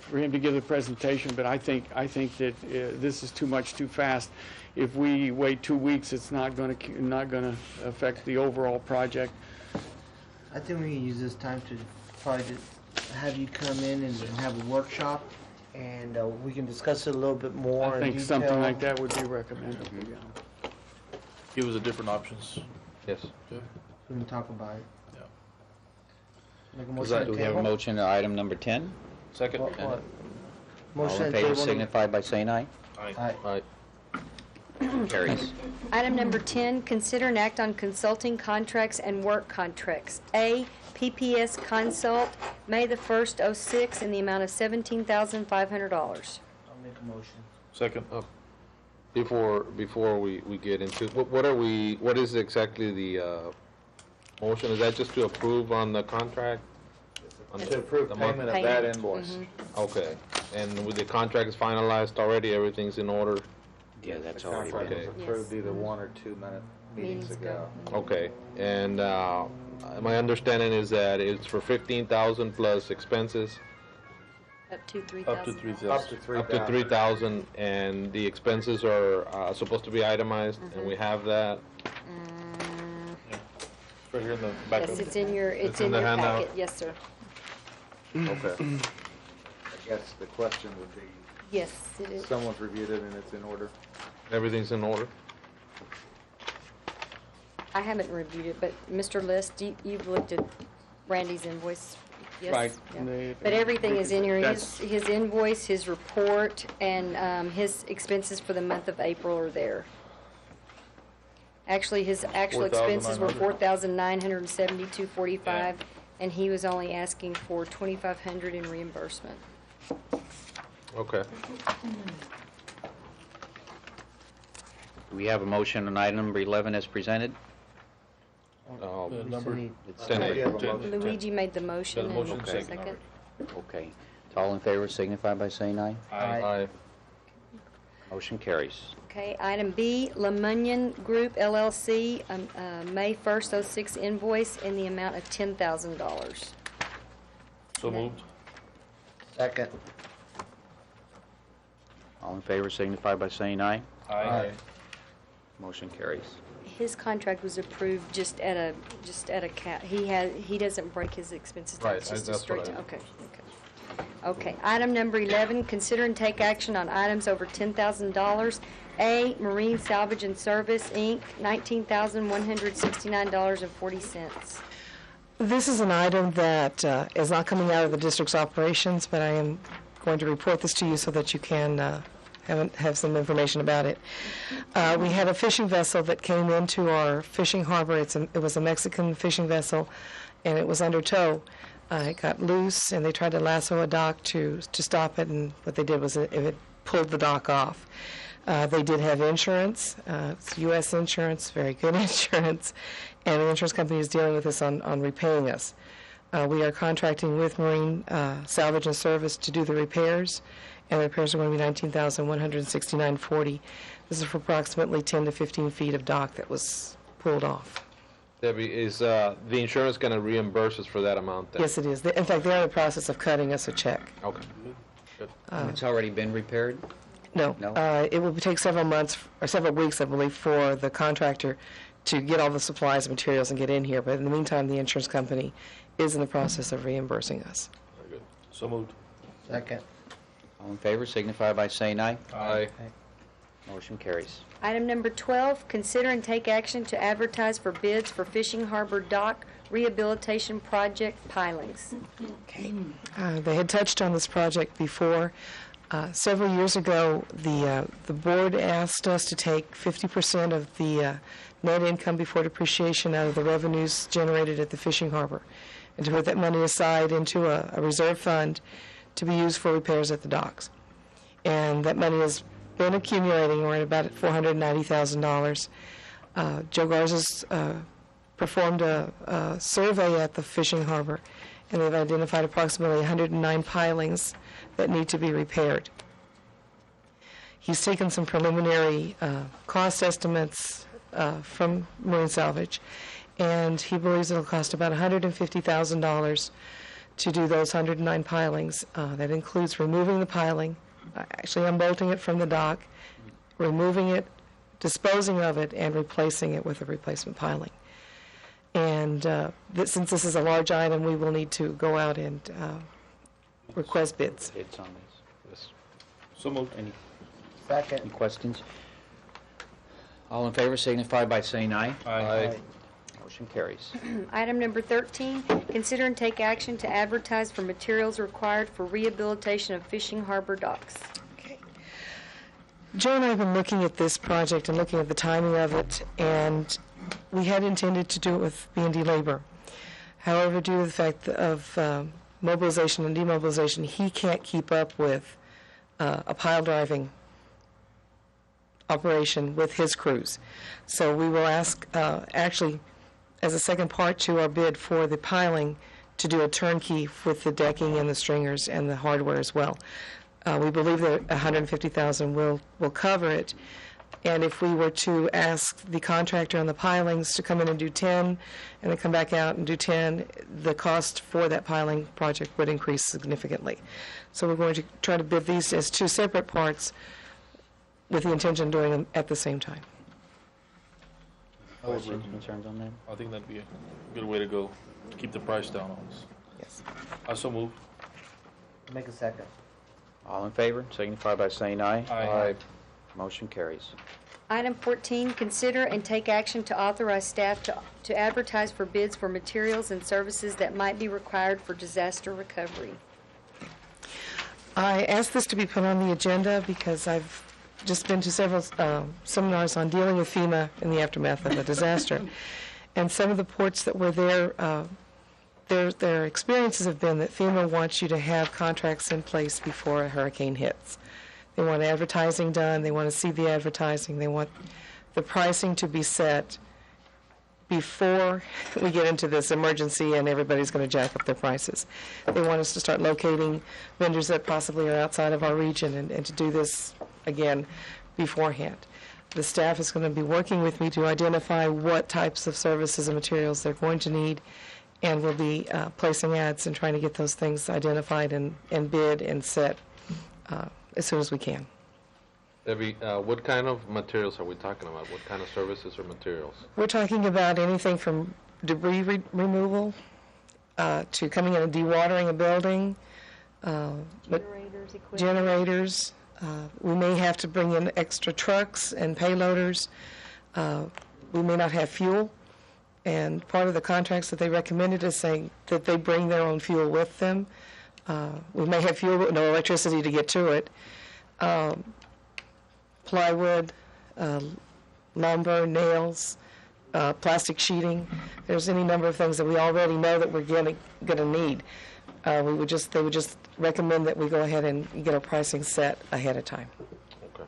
for him to give the presentation, but I think that this is too much too fast. If we wait 2 weeks, it's not going to affect the overall project. I think we can use this time to probably just have you come in and have a workshop, and we can discuss it a little bit more I in think detail. something like that would be recommendable, yeah. Give us the different options. Yes. We can talk about it. Yeah. Make a Is motion that- to Do we have a table? motion to item number 10? Second? What? All Motion in to favor table. signify by saying aye. Aye. Aye. Carries. Item number 10, consider and act on consulting contracts and work contracts. A, PPS Consult, May the 1st, 06, in the amount of $17,500. I'll make a motion. Second? Before we get into, what is exactly the motion? Is that just to approve on the contract? To approve The month- payment of that Payment. invoice. Okay, and with the contract is finalized already, everything's in order? Yeah, that's The already contract been. was approved either 1 or 2 minute meetings ago. Okay, and my understanding is that it's for 15,000 plus expenses, Up to $3,000. Up to 3,000. Up to 3,000. up to 3,000, and the expenses are supposed to be itemized, and we have that. Right here in the back Yes, of it's in your, It's in the handout. packet. Yes, sir. Okay. I guess the question would be, Yes, it is. someone's reviewed it and it's in order? Everything's in order? I haven't reviewed it, but Mr. List, you've looked at Randy's invoice, yes? Right. Yeah. But everything is in here, That's- his invoice, his report, and his expenses for the month of April are there. Actually, his actual expenses were $4,972.45, and he was only asking for $2,500 in reimbursement. Okay. Do we have a motion on item number 11 as presented? number It's 10. already have a motion. Luigi made the motion, Got a motion, and second second. Okay. All in favor signify by saying aye. Aye. Motion carries. Okay, item B, Lemunion Group LLC, May 1st, 06 invoice in the amount of $10,000. So moved. Second. All in favor signify by saying aye. Aye. Motion carries. His contract was approved just at a cap. He doesn't break his expenses down. Right, It's just a that's what straight. I- Okay. Okay. Item number 11, consider and take action on items over $10,000. A, Marine Salvage and Service, Inc., $19,169.40. This is an item that is not coming out of the district's operations, but I am going to report this to you so that you can have some information about it. We had a fishing vessel that came into our fishing harbor. It was a Mexican fishing vessel, and it was under tow. It got loose, and they tried to lasso a dock to stop it, and what they did was it pulled the dock off. They did have insurance. It's U.S. insurance, very good insurance, and the insurance company is dealing with us on repaying us. We are contracting with Marine Salvage and Service to do the repairs, and the repairs are going to be $19,169.40. This is for approximately 10 to 15 feet of dock that was pulled off. Debbie, is the insurance going to reimburse us for that amount then? Yes, it is. In fact, they're in the process of cutting us a check. Okay. It's already been repaired? No. No? It will take several months, or several weeks, I believe, for the contractor to get all the supplies and materials and get in here. But in the meantime, the insurance company is in the process of reimbursing us. Very good. So moved. Second. All in favor signify by saying aye. Aye. Motion carries. Item number 12, consider and take action to advertise for bids for Fishing Harbor Dock Rehabilitation Project pilings. Okay. They had touched on this project before. Several years ago, the board asked us to take 50% of the net income before depreciation out of the revenues generated at the fishing harbor, and to put that money aside into a reserve fund to be used for repairs at the docks. And that money has been accumulating. We're at about $490,000. Joe Garza's performed a survey at the fishing harbor, and they've identified approximately 109 pilings that need to be repaired. He's taken some preliminary cost estimates from Marine Salvage, and he believes it'll cost about $150,000 to do those 109 pilings. That includes removing the piling, actually unbolting it from the dock, removing it, disposing of it, and replacing it with a replacement piling. And since this is a large item, we will need to go out and request bids. Bids on this. So moved. Any Second. questions? All in favor signify by saying aye. Aye. Motion carries. Item number 13, consider and take action to advertise for materials required for rehabilitation of fishing harbor docks. Joe and I have been looking at this project and looking at the timing of it, and we had intended to do it with BND Labor. However, due to the fact of mobilization and demobilization, he can't keep up with a pile driving operation with his crews. So we will ask, actually, as a second part to our bid for the piling, to do a turnkey with the decking and the stringers and the hardware as well. We believe that $150,000 will cover it. And if we were to ask the contractor on the pilings to come in and do 10 and then come back out and do 10, the cost for that piling project would increase significantly. So we're going to try to bid these as two separate parts with the intention of doing them at the same time. Questions, concerns on that? I think that'd be a good way to go, to keep the price down on this. Yes. I so moved. Make a second. All in favor signify by saying aye. Aye. Motion carries. Item 14, consider and take action to authorize staff to advertise for bids for materials and services that might be required for disaster recovery. I asked this to be put on the agenda because I've just been to several seminars on dealing with FEMA in the aftermath of a disaster. And some of the ports that were there, their experiences have been that FEMA wants you to have contracts in place before a hurricane hits. They want advertising done, they want to see the advertising, they want the pricing to be set before we get into this emergency and everybody's going to jack up their prices. They want us to start locating vendors that possibly are outside of our region and to do this, again, beforehand. The staff is going to be working with me to identify what types of services and materials they're going to need, and we'll be placing ads and trying to get those things identified and bid and set as soon as we can. Debbie, what kind of materials are we talking about? What kind of services or materials? We're talking about anything from debris removal to coming in and dewatering a building, Generators, equipment. generators. We may have to bring in extra trucks and payloaders. We may not have fuel. And part of the contracts that they recommended is saying that they bring their own fuel with them. We may have fuel but no electricity to get to it. Plywood, lumber, nails, plastic sheeting. There's any number of things that we already know that we're going to need. They would just recommend that we go ahead and get our pricing set ahead of time. Do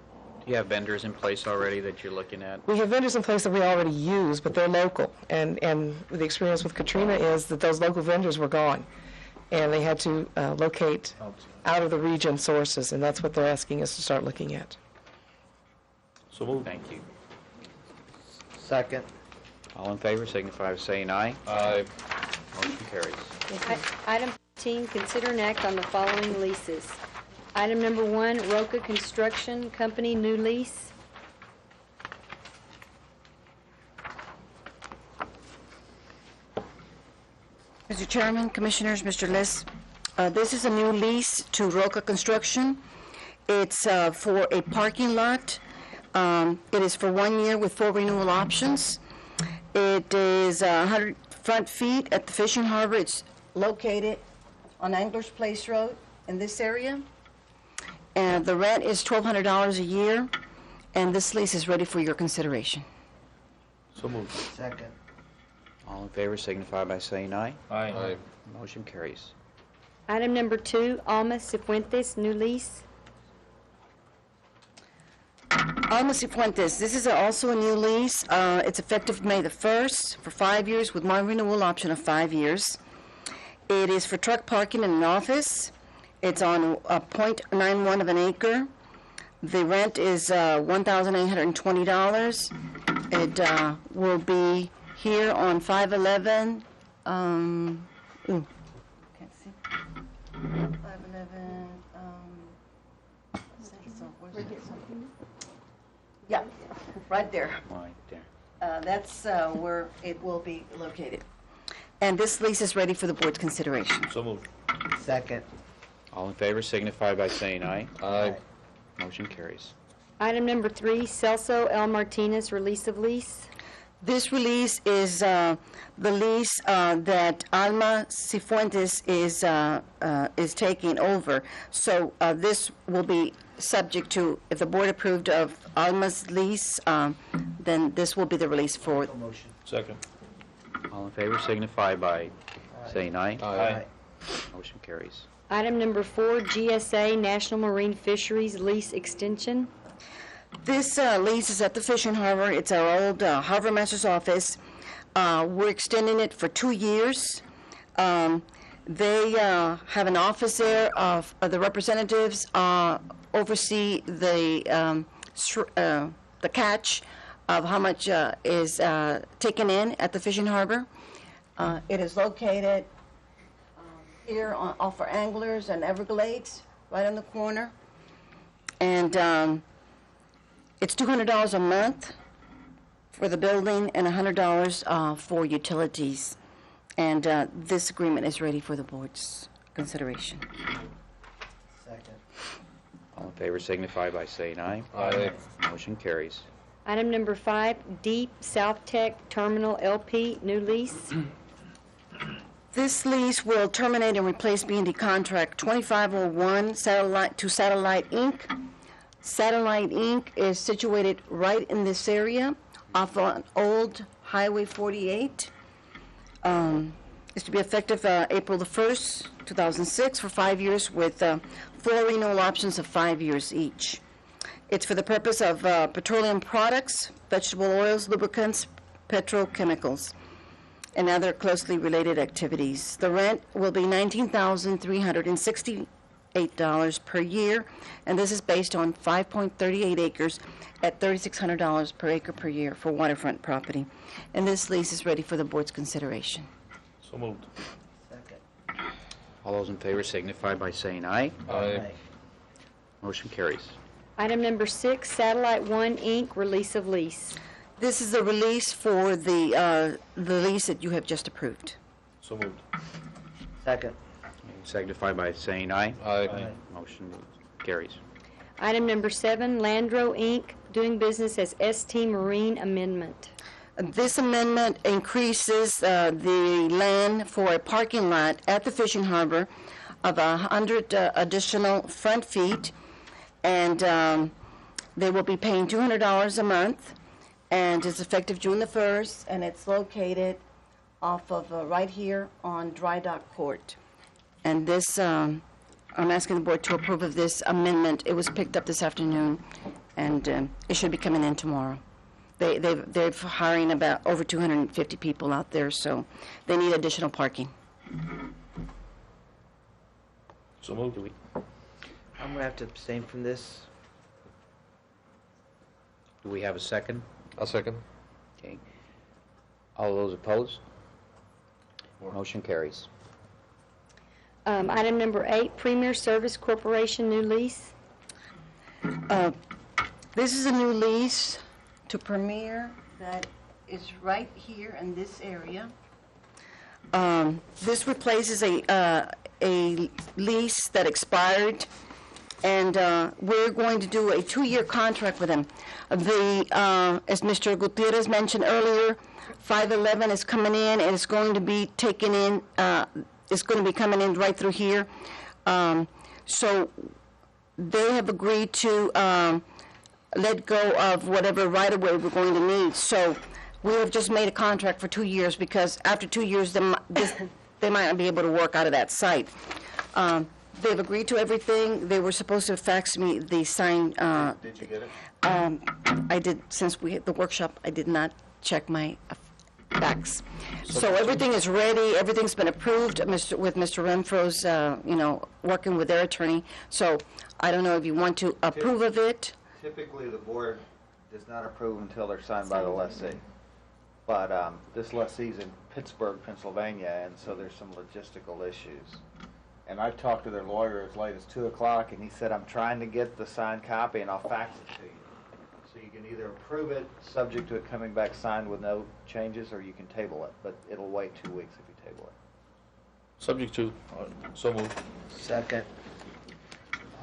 you have vendors in place already that you're looking at? We have vendors in place that we already use, but they're local. And the experience with Katrina is that those local vendors were gone, and they had to locate out of the region sources, and that's what they're asking us to start looking at. So moved. Thank you. Second. All in favor signify by saying aye. Aye. Motion carries. Item 15, consider and act on the following leases. Item number 1, Roca Construction Company new lease. Mr. Chairman, Commissioners, Mr. Liss, this is a new lease to Roca Construction. It's for a parking lot. It is for 1 year with 4 renewal options. It is 100 front feet at the fishing harbor. It's located on Anglers Place Road in this area. And the rent is $1,200 a year, and this lease is ready for your consideration. So moved. Second. All in favor signify by saying aye. Aye. Motion carries. Item number 2, Alma Cifuentes, new lease. Alma Cifuentes, this is also a new lease. It's effective May the 1st for 5 years with one renewal option of 5 years. It is for truck parking in an office. It's on a .91 of an acre. The rent is $1,820. It will be here on 511. Can't see. 511. Where's it? Yeah, right there. Right there. That's where it will be located. And this lease is ready for the board's consideration. So moved. Second. All in favor signify by saying aye. Aye. Motion carries. Item number 3, Celso L. Martinez, release of lease. This release is the lease that Alma Cifuentes is taking over. So this will be subject to, if the board approved of Alma's lease, then this will be the release for. Motion. Second. All in favor signify by saying aye. Aye. Motion carries. Item number 4, GSA National Marine Fisheries lease extension. This lease is at the Fishing Harbor. It's our old harbor master's office. We're extending it for 2 years. They have an office there. The representatives oversee the catch of how much is taken in at the Fishing Harbor. It is located here off for anglers and Everglades, right on the corner. And it's $200 a month for the building and $100 for utilities. And this agreement is ready for the board's consideration. Second. All in favor signify by saying aye. Aye. Motion carries. Item number 5, Deep South Tech Terminal LP, new lease. This lease will terminate and replace BND contract 2501 Satellite to Satellite Inc. Satellite Inc. is situated right in this area off on Old Highway 48. It's to be effective April the 1st, 2006 for 5 years with 4 renewal options of 5 years each. It's for the purpose of petroleum products, vegetable oils, lubricants, petrochemicals, and other closely related activities. The rent will be $19,368 per year, and this is based on 5.38 acres at $3,600 per acre per year for waterfront property. And this lease is ready for the board's consideration. So moved. Second. All those in favor signify by saying aye. Aye. Motion carries. Item number 6, Satellite One Inc., release of lease. This is the release for the lease that you have just approved. So moved. Second. Signify by saying aye. Aye. Motion carries. Item number 7, Landro Inc., doing business as ST Marine amendment. This amendment increases the land for a parking lot at the Fishing Harbor of 100 additional front feet, and they will be paying $200 a month, and it's effective June the 1st, and it's located off of right here on Dry Dock Court. And this, I'm asking the board to approve of this amendment. It was picked up this afternoon, and it should be coming in tomorrow. They're hiring about over 250 people out there, so they need additional parking. So moved. I'm going to have to abstain from this. Do we have a second? I'll second. Okay. All those opposed? Motion carries. Item number 8, Premier Service Corporation, new lease. This is a new lease to Premier that is right here in this area. This replaces a lease that expired, and we're going to do a 2-year contract with them. As Mr. Gutierrez mentioned earlier, 511 is coming in, and it's going to be taken in. It's going to be coming in right through here. So they have agreed to let go of whatever right-of-way we're going to need. So we have just made a contract for 2 years because after 2 years, they might not be able to work out of that site. They've agreed to everything. They were supposed to fax me the signed, Did you get it? I did, since we had the workshop, I did not check my fax. So everything is ready, everything's been approved, with Mr. Renfro's, working with their attorney. So I don't know if you want to approve of it. Typically, the board does not approve until they're signed by the lessee. But this lessee's in Pittsburgh, Pennsylvania, and so there's some logistical issues. And I've talked to their lawyer as late as 2 o'clock, and he said, I'm trying to get the signed copy, and I'll fax it to you. So you can either approve it, subject to it coming back signed with no changes, or you can table it. But it'll wait 2 weeks if you table it. Subject to, so moved. Second.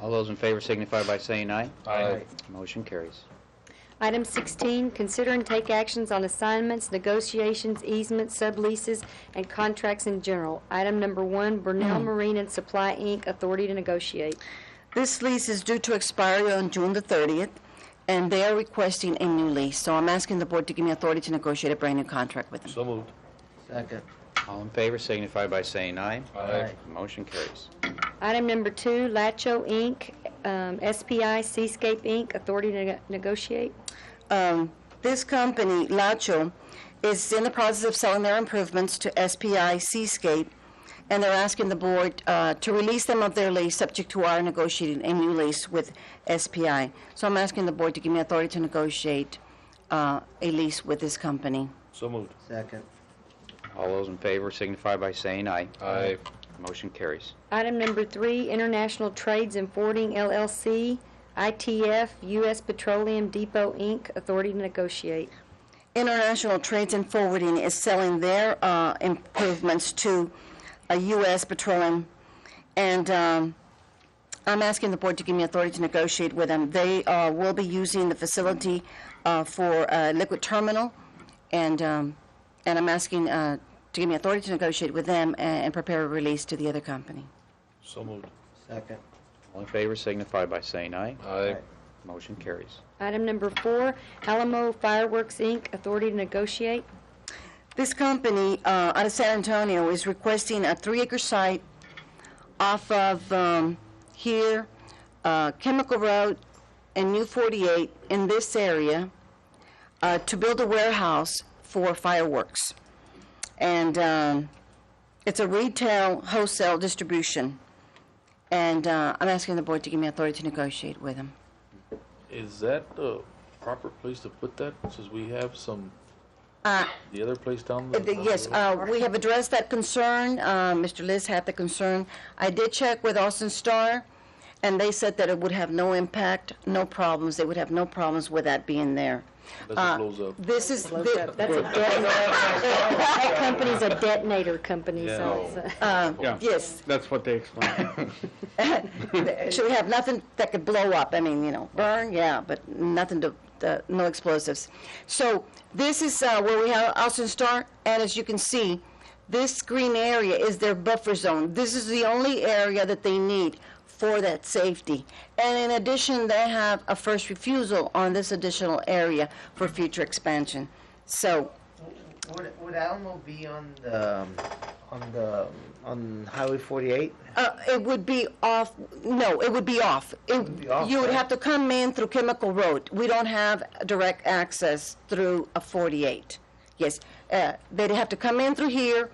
All those in favor signify by saying aye. Aye. Motion carries. Item 16, consider and take actions on assignments, negotiations, easements, subleases, and contracts in general. Item number 1, Burnell Marine and Supply, Inc., authority to negotiate. This lease is due to expire on June the 30th, and they are requesting a new lease. So I'm asking the board to give me authority to negotiate a brand-new contract with them. So moved. Second. All in favor signify by saying aye. Aye. Motion carries. Item number 2, Lacho, Inc., SPI, Seascape, Inc., authority to negotiate. This company, Lacho, is in the process of selling their improvements to SPI Seascape, and they're asking the board to release them of their lease, subject to our negotiating a new lease with SPI. So I'm asking the board to give me authority to negotiate a lease with this company. So moved. Second. All those in favor signify by saying aye. Aye. Motion carries. Item number 3, International Trades and Forwarding, LLC, ITF, U.S. Petroleum Depot, Inc., authority to negotiate. International Trades and Forwarding is selling their improvements to U.S. Petroleum, and I'm asking the board to give me authority to negotiate with them. They will be using the facility for a liquid terminal, and I'm asking to give me authority to negotiate with them and prepare a release to the other company. So moved. Second. All in favor signify by saying aye. Aye. Motion carries. Item number 4, Alamo Fireworks, Inc., authority to negotiate. This company out of San Antonio is requesting a 3-acre site off of here, Chemical Road and New 48 in this area to build a warehouse for fireworks. And it's a retail wholesale distribution. And I'm asking the board to give me authority to negotiate with them. Is that the proper place to put that, since we have some, the other place down the... Yes, we have addressed that concern. Mr. Liz had the concern. I did check with Austin Star, and they said that it would have no impact, no problems. They would have no problems with that being there. Unless it blows up. This is... That's a detonator. That company's a detonator company, so it's... Yes. That's what they explained. So we have nothing that could blow up. I mean, burn, yeah, but nothing to, no explosives. So this is where we have Austin Star, and as you can see, this green area is their buffer zone. This is the only area that they need for that safety. And in addition, they have a first refusal on this additional area for future expansion. So, Would Alamo be on Highway 48? it would be off. No, it would be off. would be off, You would right? have to come in through Chemical Road. We don't have direct access through a 48. Yes, they'd have to come in through here,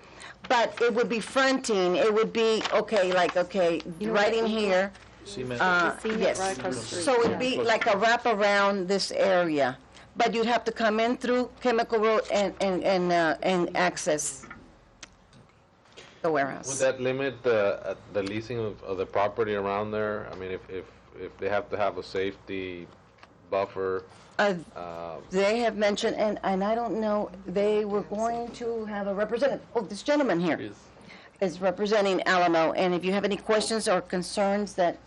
but it would be fronting. It would be right in here. Cement. Cement Yes. right across the street, So it'd yeah. be like a wrap around this area, but you'd have to come in through Chemical Road and access the warehouse. Would that limit the leasing of the property around there? I mean, if they have to have a safety buffer, They have mentioned, and I don't know, they were going to have a representative. Oh, this gentleman here is representing Alamo, and if you have any questions or concerns that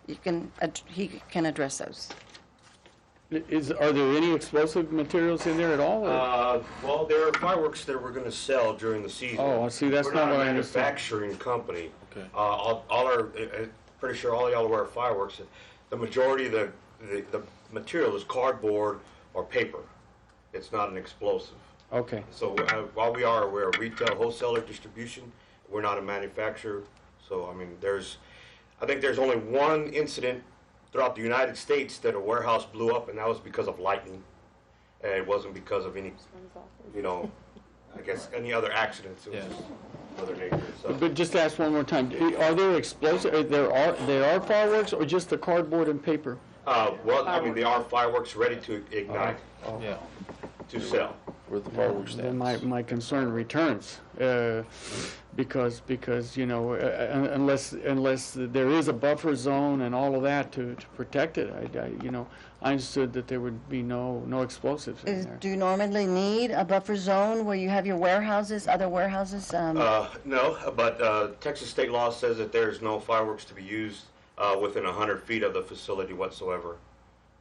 he can address those. Are there any explosive materials in there at all? Well, there are fireworks that we're going to sell during the season. Oh, see, that's we're not not what a I understand. manufacturing company. Okay. Pretty sure all y'all wear fireworks. The majority of the material is cardboard or paper. It's not an explosive. Okay. So while we're a retail wholesaler distribution, we're not a manufacturer. So, I mean, I think there's only one incident throughout the United States that a warehouse blew up, and that was because of lightning. And it wasn't because of any, you know, I guess any other accidents. It was just Mother Nature. So. But just to ask one more time, are there explosives, there are fireworks, or just the cardboard and paper? Well, I mean, there are fireworks ready to ignite, Yeah. to sell. Where the fireworks Then stands. my concern returns, because, you know, unless there is a buffer zone and all of that to protect it, you know, I understood that there would be no explosives in there. Do you normally need a buffer zone where you have your warehouses, other warehouses? No, but Texas state law says that there's no fireworks to be used within 100 feet of the facility whatsoever,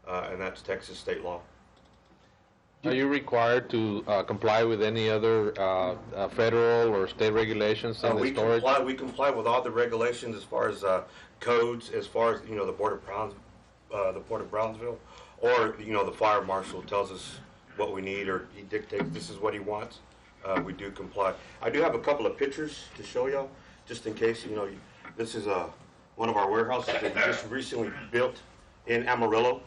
and that's Texas state law. Are you required to comply with any other federal or state regulations in the storage? We comply with all the regulations as far as codes, as far as, you know, the Port of Brownsville, or, you know, the fire marshal tells us what we need, or he dictates this is what he wants. We do comply. I do have a couple of pictures to show y'all, just in case, you know, this is one of our warehouses that we just recently built in Amarillo.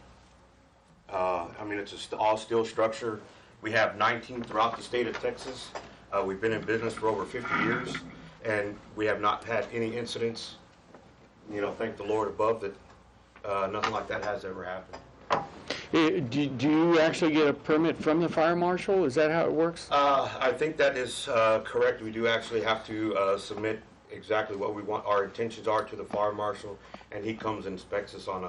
I mean, it's an all-steel structure. We have 19 throughout the state of Texas. We've been in business for over 50 years, and we have not had any incidents. You know, thank the Lord above that nothing like that has ever happened. Do you actually get a permit from the fire marshal? Is that how it works? I think that is correct. We do actually have to submit exactly what we want, our intentions are to the fire marshal, and he comes and inspects us on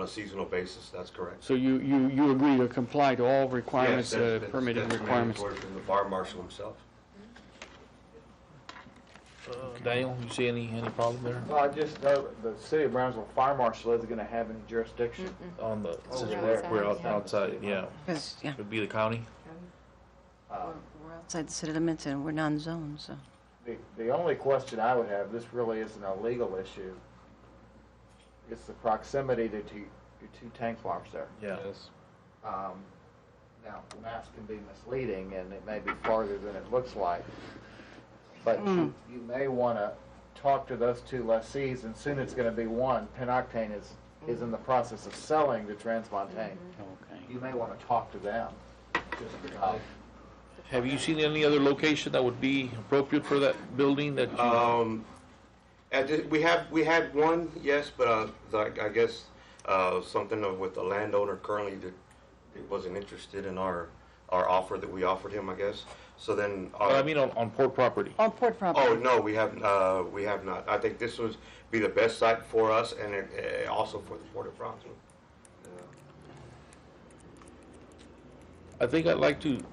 a seasonal basis. That's correct. So you agree to comply to all requirements, Yes, permitting that's requirements? mandatory from the fire marshal himself. Daniel, you see any problem there? Well, I just know the city of Brownsville Fire Marshal isn't going to have any jurisdiction. On the, Over there. we're outside, yeah. Yeah. Would be the county? We're outside the city limits and we're non-zoned, so. The only question I would have, this really isn't a legal issue, it's the proximity to your two tank farms there. Yeah. Yes. Now, maps can be misleading, and it may be farther than it looks like. But you may want to talk to those two lessees, and soon it's going to be one. Penoctane is in the process of selling to Transmontane. Okay. You may want to talk to them. Have you seen any other location that would be appropriate for that building that you? We had one, yes, but I guess something with the landowner currently that he wasn't interested in our offer that we offered him, I guess. So then. I mean on port property. On port property. Oh no, we have not. I think this would be the best site for us, and also for the Port of Brownsville. I think I'd like to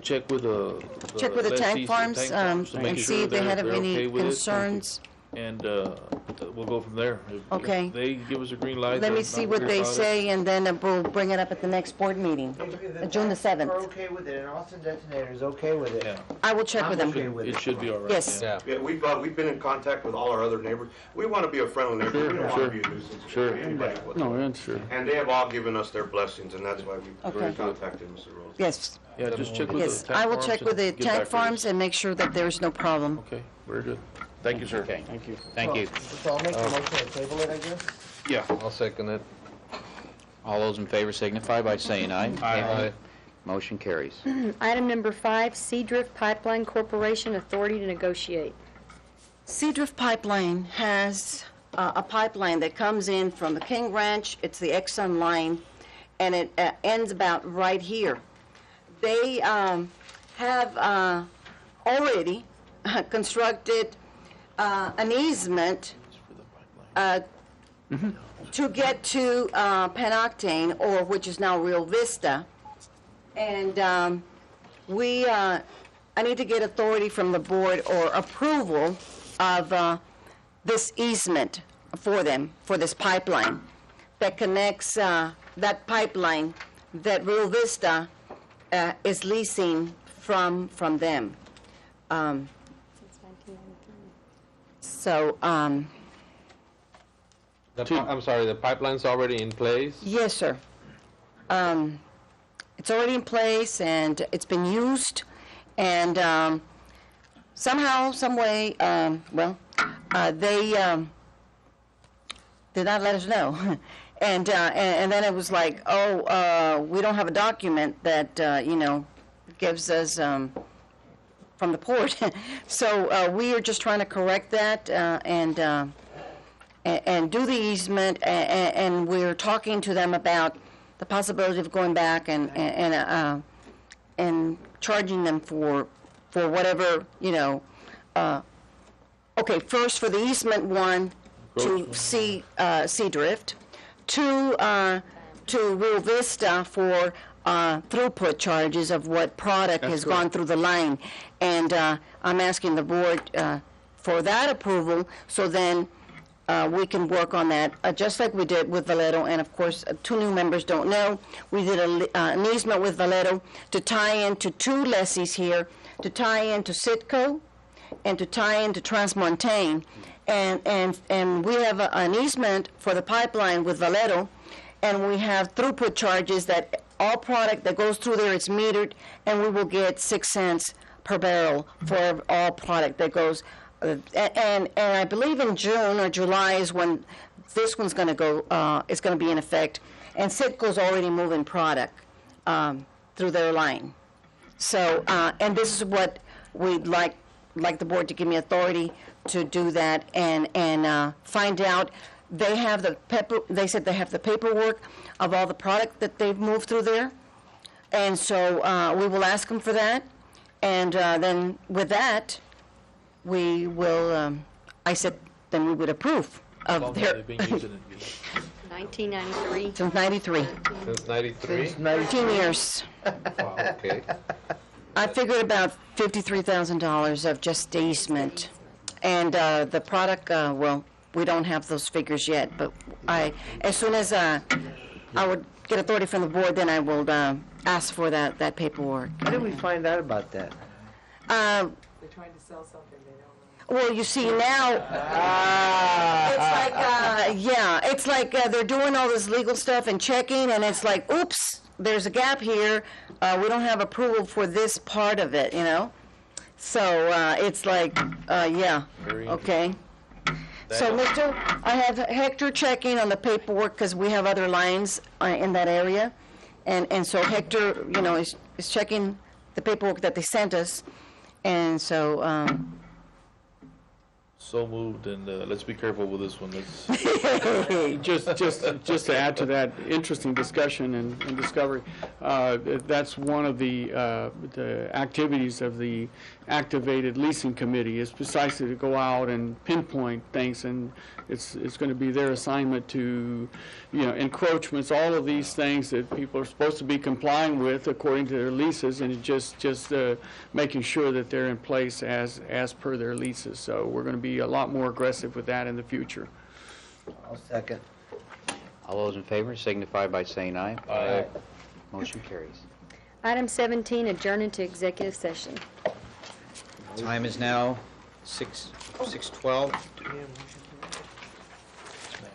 check with the Check with the tank farms to make and sure see if they had they're any okay with it. concerns. And we'll go from there. If Okay. they give us a green light. Let me they're see not what worried they about it. say, and then we'll bring it up at the next board meeting, June the 7th. We're okay with it, and Austin Detonator is okay with it. Yeah. I will check with them. okay with It should be all right. Yes. Yeah. Yeah, we've been in contact with all our other neighbors. We want to be a friendly neighbor. We don't want to be a nuisance to anybody. No, that's true. And they have all given us their blessings, and that's why we Okay. contacted Mr. Rose. Yes, Yeah, just check with yes. the tank I will farms check with the and get back tank to us. farms and make sure that there's no problem. Okay, very good. Thank you, sir. Okay. Thank you. Thank you. So I'll make a motion to table it, I guess? Yeah. I'll second it. All those in favor signify by saying aye. Aye. Motion carries. Item number 5, Seadrift Pipeline Corporation authority to negotiate. Seadrift Pipeline has a pipeline that comes in from the King Ranch. It's the Exxon line, and it ends about right here. They have already constructed an easement to get to Penoctane, or which is now Rio Vista. And I need to get authority from the board or approval of this easement for them, for this pipeline that connects that pipeline that Rio Vista is leasing from them. So, I'm sorry, the pipeline's already in place? yes, sir. It's already in place, and it's been used, and somehow, some way, they did not let us know. And then it was like, we don't have a document that, gives us from the port. So we are just trying to correct that and do the easement, and we're talking to them about the possibility of going back and charging them for whatever, okay, first for the easement, one, to Seadrift, two, to Rio Vista for throughput charges of what product has gone through the line. And I'm asking the board for that approval, so then we can work on that, just like we did with Vallejo. And of course, two new members don't know, we did an easement with Vallejo to tie into two lessees here, to tie into Citgo and to tie into Transmontane. And we have an easement for the pipeline with Vallejo, and we have throughput charges that all product that goes through there is metered, and we will get 6 cents per barrel for all product that goes. And I believe in June or July is when this one's going to go. It's going to be in effect, and Citgo's already moving product through their line. So, and this is what we'd like the board to give me authority to do that and find out. They have they said they have the paperwork of all the product that they've moved through there, and so we will ask them for that, and then with that, we will. I said then we would approve of their. They've been using it? 1993. Since '93. Since 93? 13 years. Wow, okay. I figured about $53,000 of just easement, and the product. Well, we don't have those figures yet, but as soon as I would get authority from the board, then I will ask for that paperwork. How did we find out about that? They're trying to sell something they don't know. Well, you see now, it's like they're doing all this legal stuff and checking, and it's like, oops, there's a gap here. We don't have approval for this part of it, So it's like, okay. So, Mr., I have Hector checking on the paperwork because we have other lines in that area, and so Hector, is checking the paperwork that they sent us, and so. So moved, and let's be careful with this one. Just to add to that interesting discussion and discovery, that's one of the activities of the activated leasing committee, is precisely to go out and pinpoint things, and it's going to be their assignment to, encroachments, all of these things that people are supposed to be complying with according to their leases, and just making sure that they're in place as per their leases. So we're going to be a lot more aggressive with that in the future. I'll second. All those in favor signify by saying aye. Aye. Motion carries. Item 17, adjourn into executive session. Time is now 6:12.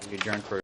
We adjourn for